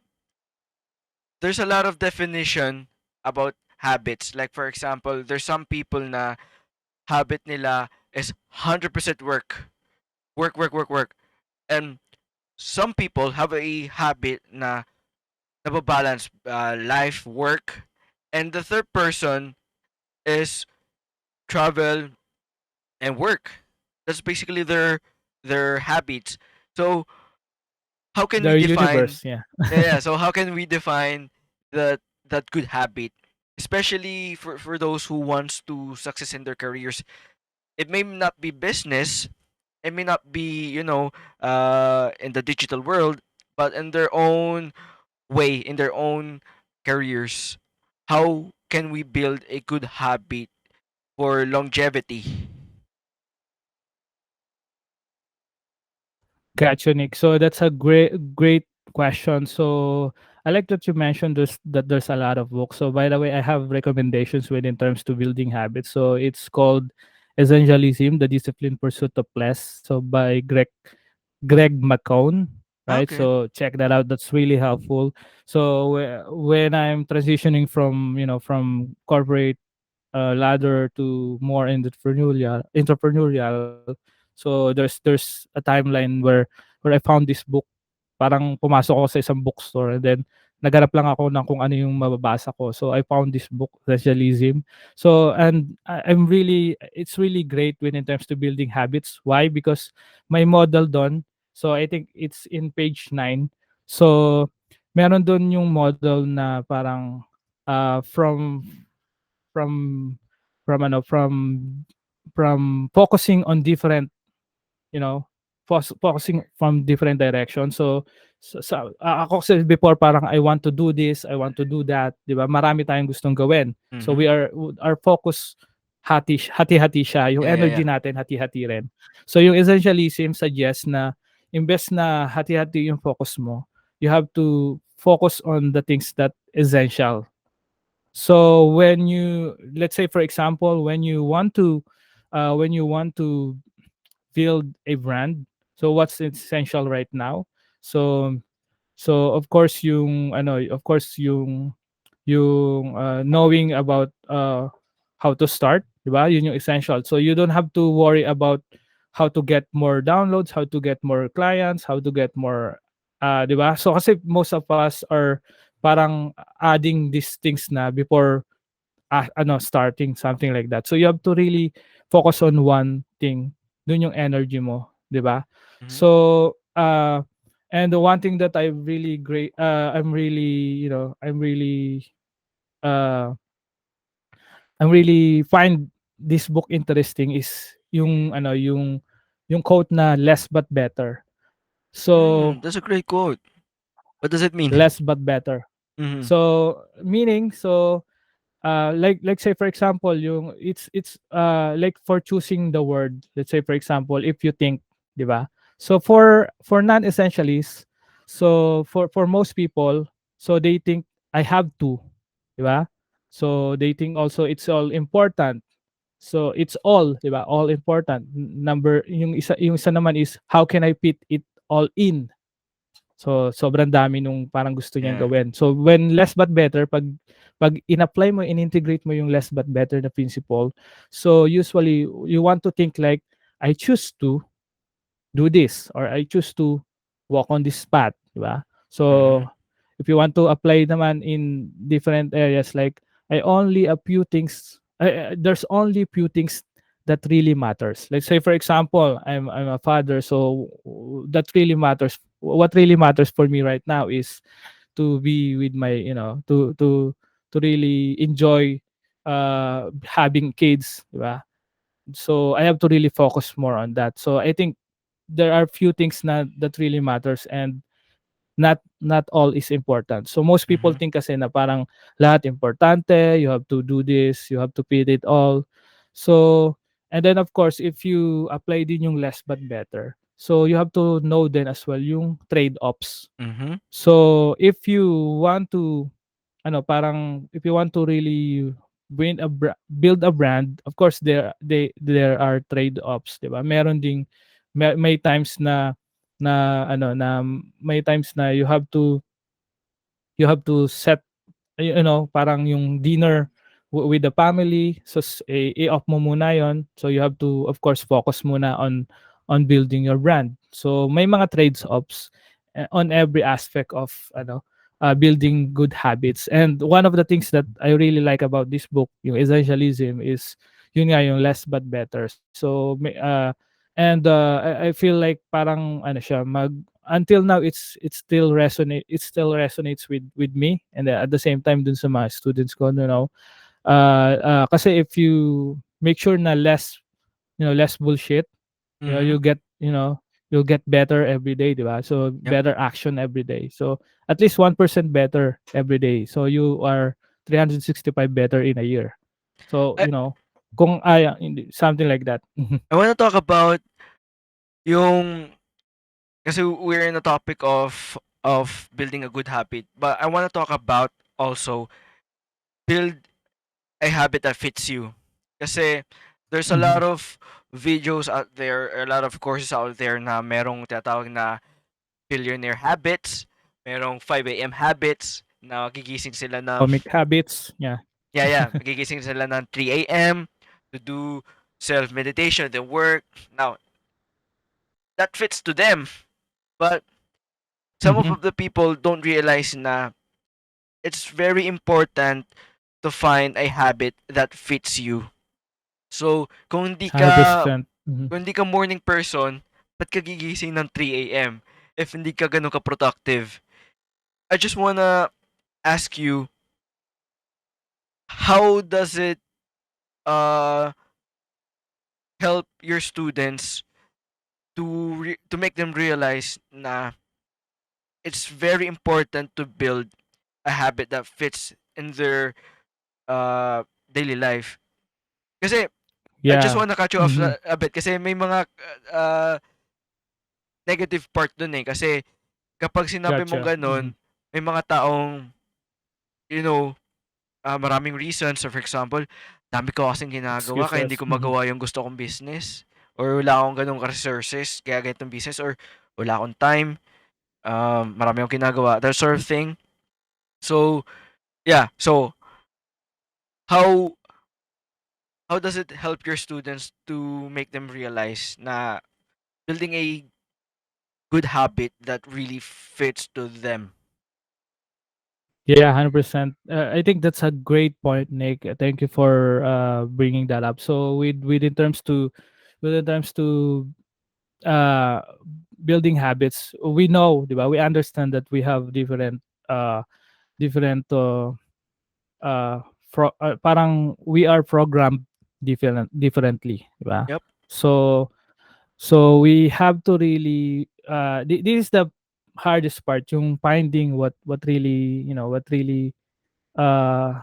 there's a lot of definition about habits. Like for example, there's some people na habit nila is 100% work. Work, work, work, work. And some people have a habit na nababalance life, work. And the third person is travel and work. That's basically their habits. So how can we Their define universe, yeah. yeah, so how can we define that good habit? Especially for those who wants to success in their careers. It may not be business, it may not be, in the digital world, but in their own way, in their own careers. How can we build a good habit for longevity? Gotcha, Nick. So that's a great question. So I like that you mentioned there's a lot of books. So by the way, I have recommendations when in terms to building habits. So it's called Essentialism: The Disciplined Pursuit of Less. So by Greg McCone. Right. Okay. So check that out. That's really helpful. So when I'm transitioning from from corporate ladder to more entrepreneurial. So there's a timeline where I found this book. Parang pumasok ako sa isang bookstore and then naghanap lang ako ng kung ano yung mababasa ko. So I found this book, Essentialism. So and I'm really it's really great when in terms to building habits. Why? Because my model done. So I think it's in page 9. So meron doon yung model na parang from from ano from focusing on different, you know, focusing from different directions. Ako kasi before parang I want to do this, I want to do that, 'di ba? Marami tayong gustong gawin. So Mm-hmm. we are our focus hati-hati siya, yung Yeah, yeah, energy yeah. natin hati-hati rin. So yung essentialism suggests na imbes na hati-hati yung focus mo, you have to focus on the things that essential. So when you, let's say for example, when you want to build a brand, so what's essential right now? So of course yung knowing about how to start, 'di ba? Yun yung essential. So you don't have to worry about how to get more downloads, how to get more clients, how to get more 'di ba? So kasi most of us are parang adding these things na before starting something like that. So you have to really focus on one thing. Dun yung energy mo, 'di ba? Mm-hmm. So and the one thing that I really great I'm really, uh I'm really find this book interesting is yung quote na less but better. So That's a great quote. What does it mean? less but better. Mm-hmm. So meaning, like say for example yung it's like for choosing the word, let's say for example if you think, di ba? So for non-essentialists, so for most people, so they think I have to, di ba? So they think also it's all important. So it's all, di ba? All important. Number yung isa naman is how can I fit it all in? So, sobrang dami nung parang gusto niyang Yeah. gawin. So, when less but better, pag in-apply mo, in-integrate mo yung less but better na principle, so usually, you want to think like, I choose to do this or I choose to walk on this path, di ba? So, Mm-hmm. if you want to apply naman in different areas, like, there's only few things that really matters. Let's say, for example, I'm a father, so that really matters. What really matters for me right now is to be with my, to really enjoy having kids, di ba? So I have to really focus more on that. So I think there are few things that really matters, and not all is important. So most people Mhm. think kasi na parang lahat importante, you have to do this, you have to pay it all. So, and then of course, if you apply din yung less but better, so you have to know then as well yung trade-offs. Mhm. So if you want to parang if you want to really build a brand, of course there are trade-offs, 'di ba? Meron ding may times na may times na you have to set parang yung dinner with the family. So i-off mo muna yon. So you have to of course focus muna on building your brand. So may mga trades offs on every aspect of building good habits. And one of the things that I really like about this book, yung essentialism, is yun nga yung less but better. So I feel like parang siya until now it still resonates with me, and at the same time dun sa mga students ko, kasi if you make sure na less bullshit, Mhm. you'll get better every day, di ba? So Yep. better action every day, so at least 1% better every day, so you are 365 better in a year. So I kung something like that. I wanna talk about yung kasi we're in the topic of building a good habit, but I wanna talk about also build a habit that fits you. Kasi there's a lot Mhm. of videos out there, a lot of courses out there na merong tinatawag na billionaire habits, merong 5 a.m. habits na gigising sila ng Atomic habits, yeah. magigising sila ng 3 a.m. to do self-meditation, the work. Now, that fits to them. But some Mhm. of the people don't realize na it's very important to find a habit that fits you. So, 100%. Mhm. kung hindi ka morning person, ba't ka gigising ng 3 a.m. if hindi ka ganun ka-productive? I just wanna ask you, how does it uh help your students to make them realize na it's very important to build a habit that fits in their uh daily life. Kasi I just Yeah. wanna cut you off Mhm. a bit kasi may mga uh, negative part dun eh. Kasi kapag sinabi mong Gotcha. ganun, Mhm. may mga taong, you know, maraming reasons. So for example, dami ko kasing ginagawa kaya hindi Excuses. ko Mhm. magawa yung gusto kong business. Or wala akong ganong resources kaya ganitong business. Or wala akong time. Marami akong ginagawa. That sort of thing. So, yeah. So, how how does it help your students to make them realize na building a good habit that really fits to them? Yeah, 100%. I think that's a great point, Nick. Thank you for bringing that up. So with in terms to uh building habits, we know, di ba? We understand that we have uh different parang we are programmed differently, di ba? Yep. So we have to really this is the hardest part, yung finding what really uh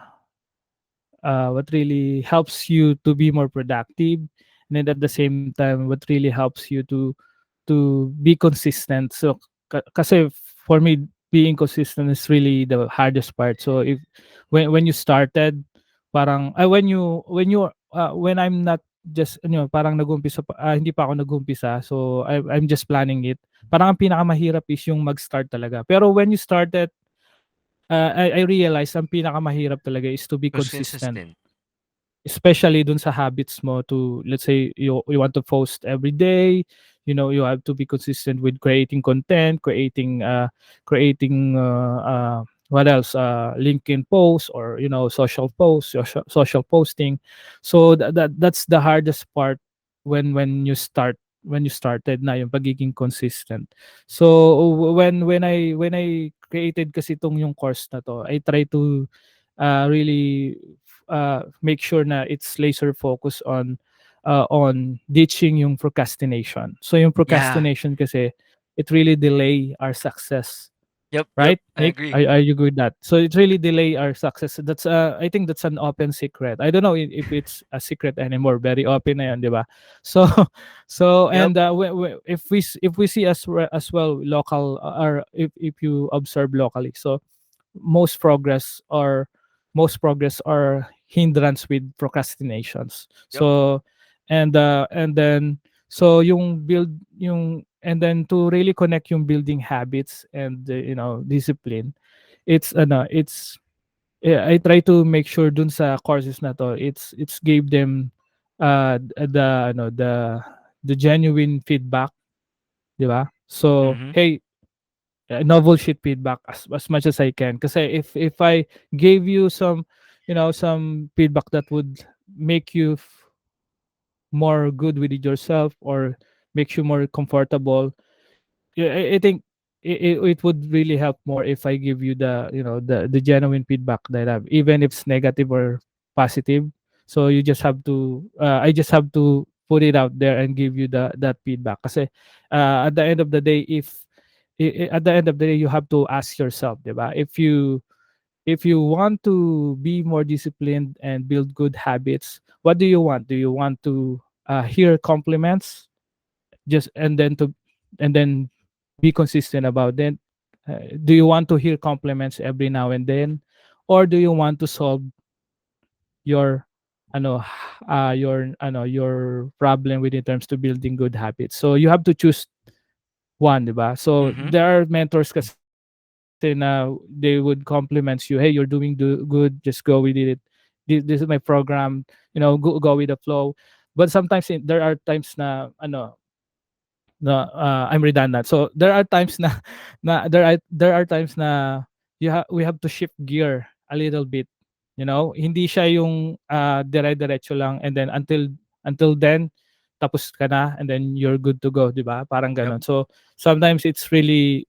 what really helps you to be more productive, and then at the same time what really helps you to be consistent. So kasi for me, being consistent is really the hardest part. So if when you started, parang when I'm not just parang hindi pa ako nag-umpisa, so I'm just planning it. Parang ang pinakamahirap is yung mag-start talaga. Pero when you started, I realized ang pinakamahirap talaga is to be Who's consistent, consistent? especially dun sa habits mo. To let's say you want to post every day, you have to be consistent with creating content, what else, LinkedIn posts, or social posts, social posting. So that's the hardest part when you started na yung pagiging consistent. So when I created kasi yung course na to, I try to really make sure na it's laser focus on on ditching yung procrastination. So yung Yeah. procrastination kasi it really delay our success, Yep. Yep. right, I Nick? agree. Are you good with that? So it really delay our success. That's I think that's an open secret. I don't know if it's a secret anymore. Very open na yan, di ba? So so Yep. and if we see as well local, or if you observe locally, so most progress or most progress are hindrance with procrastinations. Yep. So and then so yung build yung and then to really connect yung building habits and discipline, it's yeah, I try to make sure dun sa courses na to, it's gave them the genuine feedback, di ba? So Mm-hmm. hey, novel shit feedback as much as I can. Because if I gave you some, some feedback that would make you more good with it yourself or makes you more comfortable, yeah, I think it would really help more if I give you the genuine feedback that I have, even if it's negative or positive. So you just have to, I just have to put it out there and give you that feedback. Kasi at the end of the day, if at the end of the day, you have to ask yourself, diba? If you want to be more disciplined and build good habits, what do you want? Do you want to hear compliments, just and then be consistent about it? Do you want to hear compliments every now and then, or do you want to solve your your problem with in terms to building good habits? So you have to choose one, diba? So Mm-hmm. there are mentors kasi na they would compliment you, hey, you're doing good, just go with it. This is my program, go with the flow. But sometimes there are times na I'm redundant. So there are times na, there are times na we have to shift gear a little bit. Hindi siya yung dire-diretso lang and then until then tapos ka na and then you're good to go, 'di ba? Parang Yep. gano'n. So sometimes it's really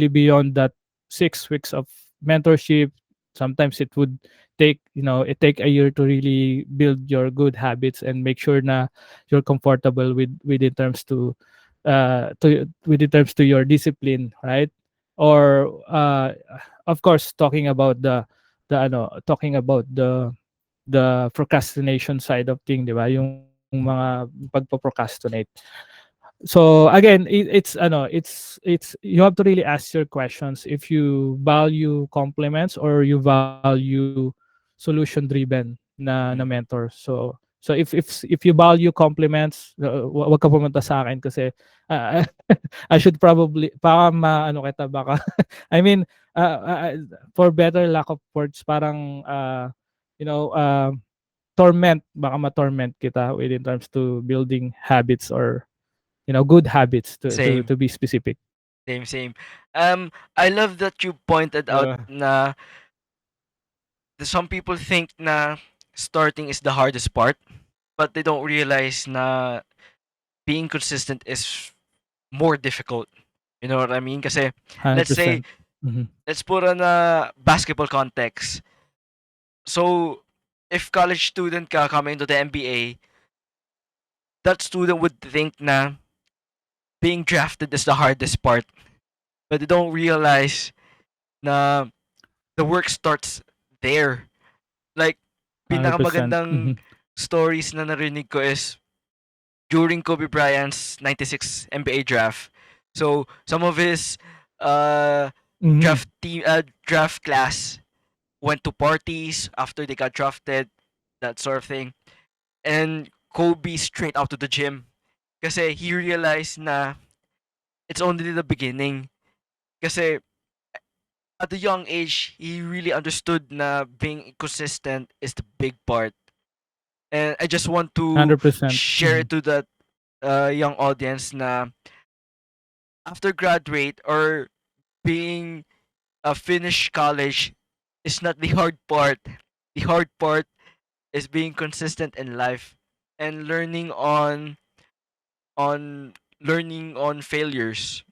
beyond that 6 weeks of mentorship. Sometimes it take a year to really build your good habits and make sure na you're comfortable with in terms to with in terms to your discipline, right? Or of course talking about talking about the procrastination side of thing, di ba? Yung mga pagpo-procrastinate. So again, it's you have to really ask your questions if you value compliments or you value solution driven na Mm-hmm. mentor. So if you value compliments, wag ka pumunta sa akin kasi uh, I should probably baka maano kita baka I mean for better lack of words, parang you know uh, torment, baka ma-torment kita with in terms to building habits or good habits Same. to be specific. Same. Same. I love that you pointed out Uh, na some people think na starting is the hardest part, but they don't realize na being consistent is more difficult. You know what I mean? Kasi let's say 100%. Mhm. let's put on a basketball context. So if college student ka coming into the NBA, that student would think na being drafted is the hardest part, but they don't realize na the work starts there. Like, 100%. pinakamagandang Mhm. stories na narinig ko is during Kobe Bryant's 96 NBA draft. So, some of his uh, Mhm. draft class went to parties after they got drafted, that sort of thing. And Kobe straight out to the gym. Kasi he realized na it's only the beginning. Kasi at a young age, he really understood na being consistent is the big part. And I just want to 100%. share Mhm. it to that young audience na after graduate or being finish college is not the hard part. The hard part is being consistent in life and on learning on failures.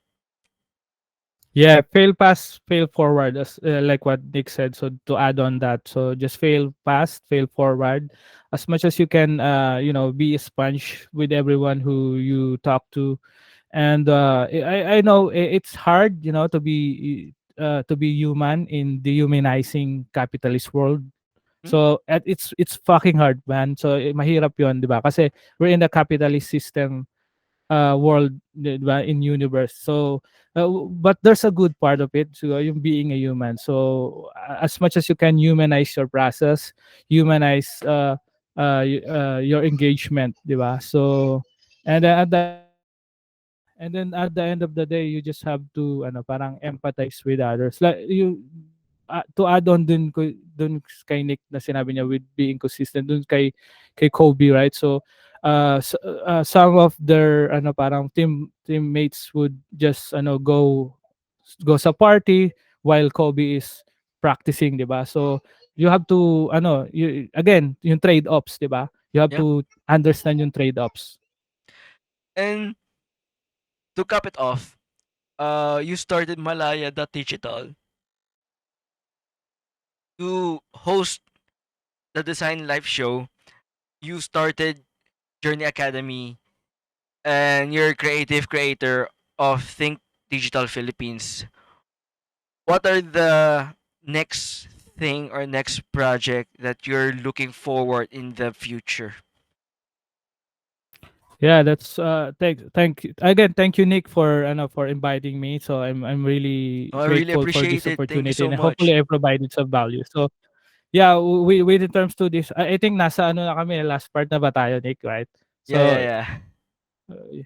Yeah, fail fast, fail forward, as like what Nick said. So to add on that, so just fail fast, fail forward, as much as you can. Be a sponge with everyone who you talk to, and I know it's hard, to be human in dehumanizing capitalist world. Hmm? So it's fucking hard, man. So mahirap 'yon, 'di ba? Kasi we're in the capitalist system world, 'di ba, in universe. So but there's a good part of it, so yung being a human. So as much as you can humanize your process, humanize your engagement, 'di ba? So and then at the end of the day, you just have to parang empathize with others. Like to add on dun kay Nick na sinabi niya with being consistent dun kay Kobe, right? So some of their parang teammates would just go sa party while Kobe is practicing, 'di ba? So you have to again yung trade-offs, 'di ba? You have Yeah. to understand yung trade-offs. And to cap it off, you started Malaya.Digital to host the design live show. You started Journey Academy, and you're a creative creator of Think Digital Philippines. What are the next thing or next project that you're looking forward in the future? Yeah, that's thank you again. Thank you, Nick, for inviting me. So I'm really Oh, I really grateful for appreciate this it. Thank you opportunity, so and much. hopefully I provided some value. So yeah, we with in terms to this, I think nasa na kami, last part na ba tayo, Nick, right? Yeah, yeah, So yeah. uh,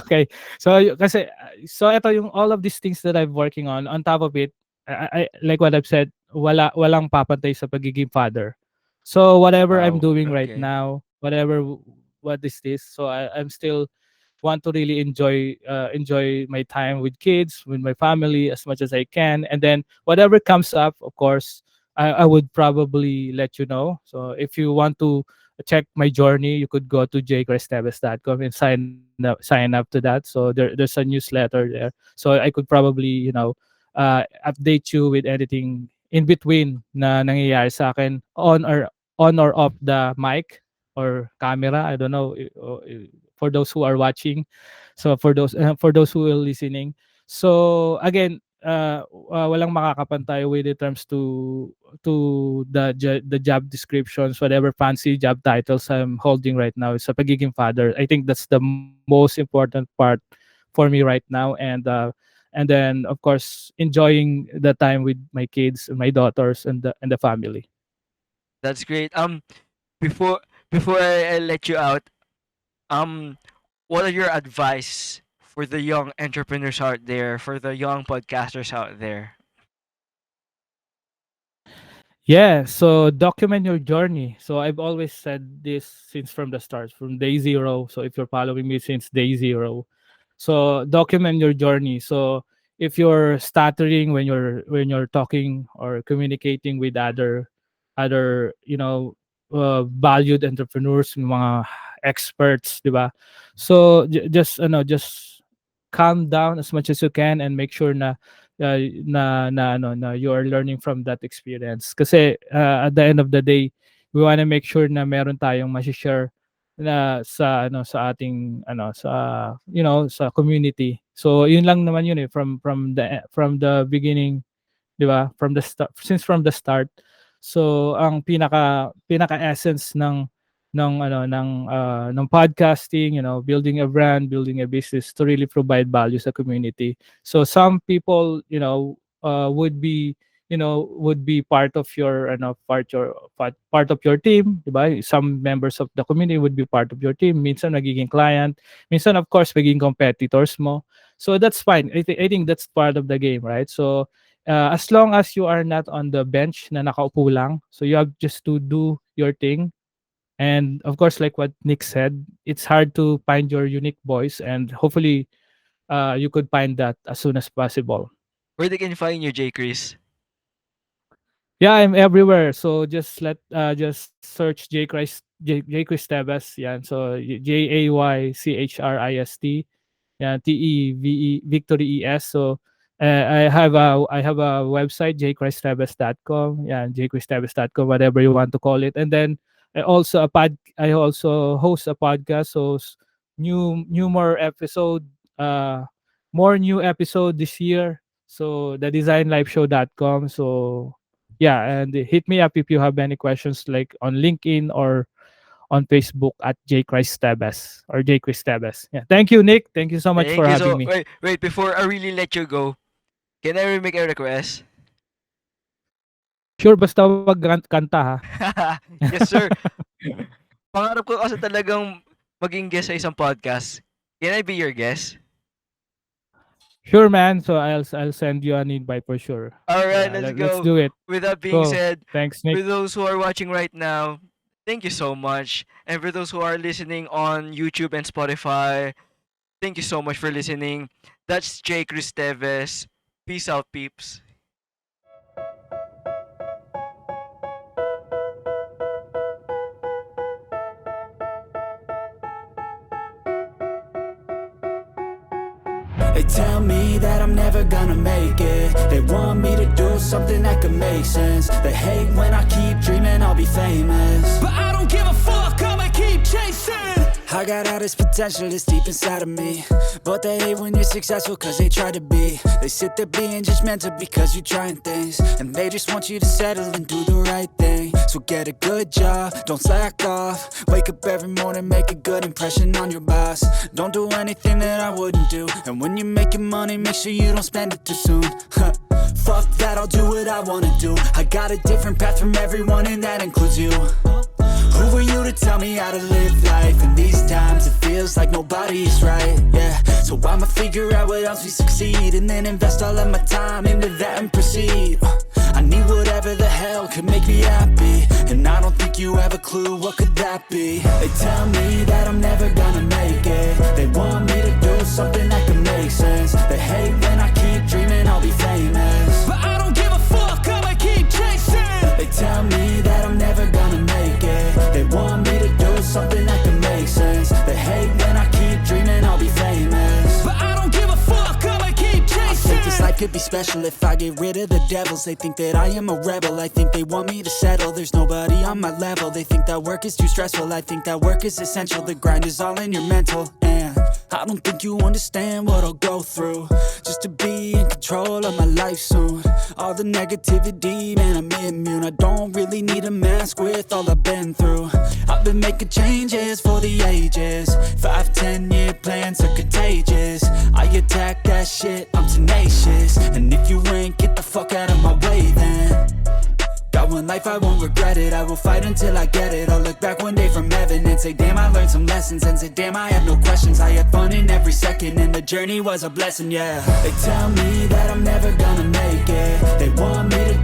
okay. So kasi so ito yung all of these things that I'm working on top of it, like what I've said, walang papantay sa pagiging father. So whatever I'm Wow. doing right Okay. now, what is this? So I'm still want to really enjoy my time with kids, with my family as much as I can, and then whatever comes up, of course, I would probably let you know. So if you want to check my journey, you could go to jaychristteves.com and sign up to that. So there's a newsletter there. So I could probably update you with anything in between na nangyayari sa akin on or off the mic or camera. I don't know, for those who are watching. So for those who are listening. So again, walang makakapantay with in terms to the job descriptions, whatever fancy job titles I'm holding right now is sa pagiging father. I think that's the most important part for me right now, and then of course enjoying the time with my kids, my daughters, and the family. That's great. Before before I let you out, um, what are your advice for the young entrepreneurs out there, for the young podcasters out there? Yeah, so document your journey. So I've always said this since from the start, from day zero. So if you're following me since day zero, so document your journey. So if you're stuttering when you're talking or communicating with other valued entrepreneurs, yung mga experts, di ba? So just calm down as much as you can and make sure na you are learning from that experience. Kasi at the end of the day, we want to make sure na meron tayong ma-share na sa ating sa community. So yun lang naman yun, from the beginning, 'di ba? From the start. So ang pinaka essence ng podcasting, building a brand, building a business to really provide value sa community. So some people, would be part of your part of your team, 'di ba? Some members of the community would be part of your team. Minsan magiging client, minsan of course magiging competitors mo. So that's fine. I think that's part of the game, right? So as long as you are not on the bench na nakaupo lang, so you have just to do your thing. And of course, like what Nick said, it's hard to find your unique voice, and hopefully, you could find that as soon as possible. Where they can find you, J. Chris? Yeah, I'm everywhere. So just search Jaychrist Teves. Yeah, so Jaychrist. Yeah, Teve Victory Es. So I have a website, jaychristteves.com. Yeah, jaychristteves.com, whatever you want to call it. And then I also host a podcast. So new more new episode this year. So the designlifeshow.com. So yeah, and hit me up if you have any questions, like on LinkedIn or on Facebook at Jaychrist Teves or Jaychrist Teves. Yeah. Thank you, Nick. Thank you so much Thank for you. having So me. wait, before I really let you go, can I make a request? Sure, basta wag kanta ha. Yes, sir. Pangarap ko kasi talagang maging guest sa isang podcast. Can I be your guest? Sure, man. So I'll send you an invite for sure. All right, Yeah, let's let's go. do it. With that being Go. said, Thanks, Nick. for those who are watching right now, thank you so much. And for those who are listening on YouTube and Spotify, thank you so much for listening. That's Jaychrist Teves. Peace out, peeps. They tell me that I'm never gonna make it. They want me to do something that could make sense. They hate when I keep dreaming I'll be famous, but I don't give a fuck, I'ma keep chasing. I got all this potential that's deep inside of me, but they hate when you're successful cause they try to be. They sit there being judgmental because you're trying things, and they just want you to settle and do the right thing. So get a good job, don't slack off. Wake up every morning, make a good impression on your boss. Don't do anything that I wouldn't do, and when you're making money, make sure you don't spend it too soon. Fuck that, I'll do what I wanna do. I got a different path from everyone, and that includes you. Who are you to tell me how to live life? In these times it feels like nobody's right, yeah. So I'ma figure out what else we succeed, and then invest all of my time into that and proceed. I need whatever the hell could make me happy, and I don't think you have a clue what could that be. They tell me that I'm never gonna make it. They want me to do something that can make sense. They hate when I keep dreaming I'll be famous, but I don't give a fuck, I'ma keep chasing. They tell me that I'm never gonna make it. They want me to do something that can make sense. They hate when I keep dreaming I'll be famous, but I don't give a fuck, I'ma keep chasing. I think this life could be special if I get rid of the devils. They think that I am a rebel, I think they want me to settle. There's nobody on my level, they think that work is too stressful. I think that work is essential, the grind is all in your mental. And I don't think you understand what I'll go through just to be in control of my life soon. All the negativity, man, I'm immune. I don't really need a mask with all I've been through. I've been making changes for the ages. 5-10 year plans are contagious. I attack that shit, I'm tenacious. And if you ain't, get the fuck out of my way then. Got one life, I won't regret it. I will fight until I get it. I'll look back one day from heaven and say, damn, I learned some lessons. And say, damn, I have no questions. I had fun in every second, and the journey was a blessing, yeah. They tell me that I'm never gonna make it. They want me to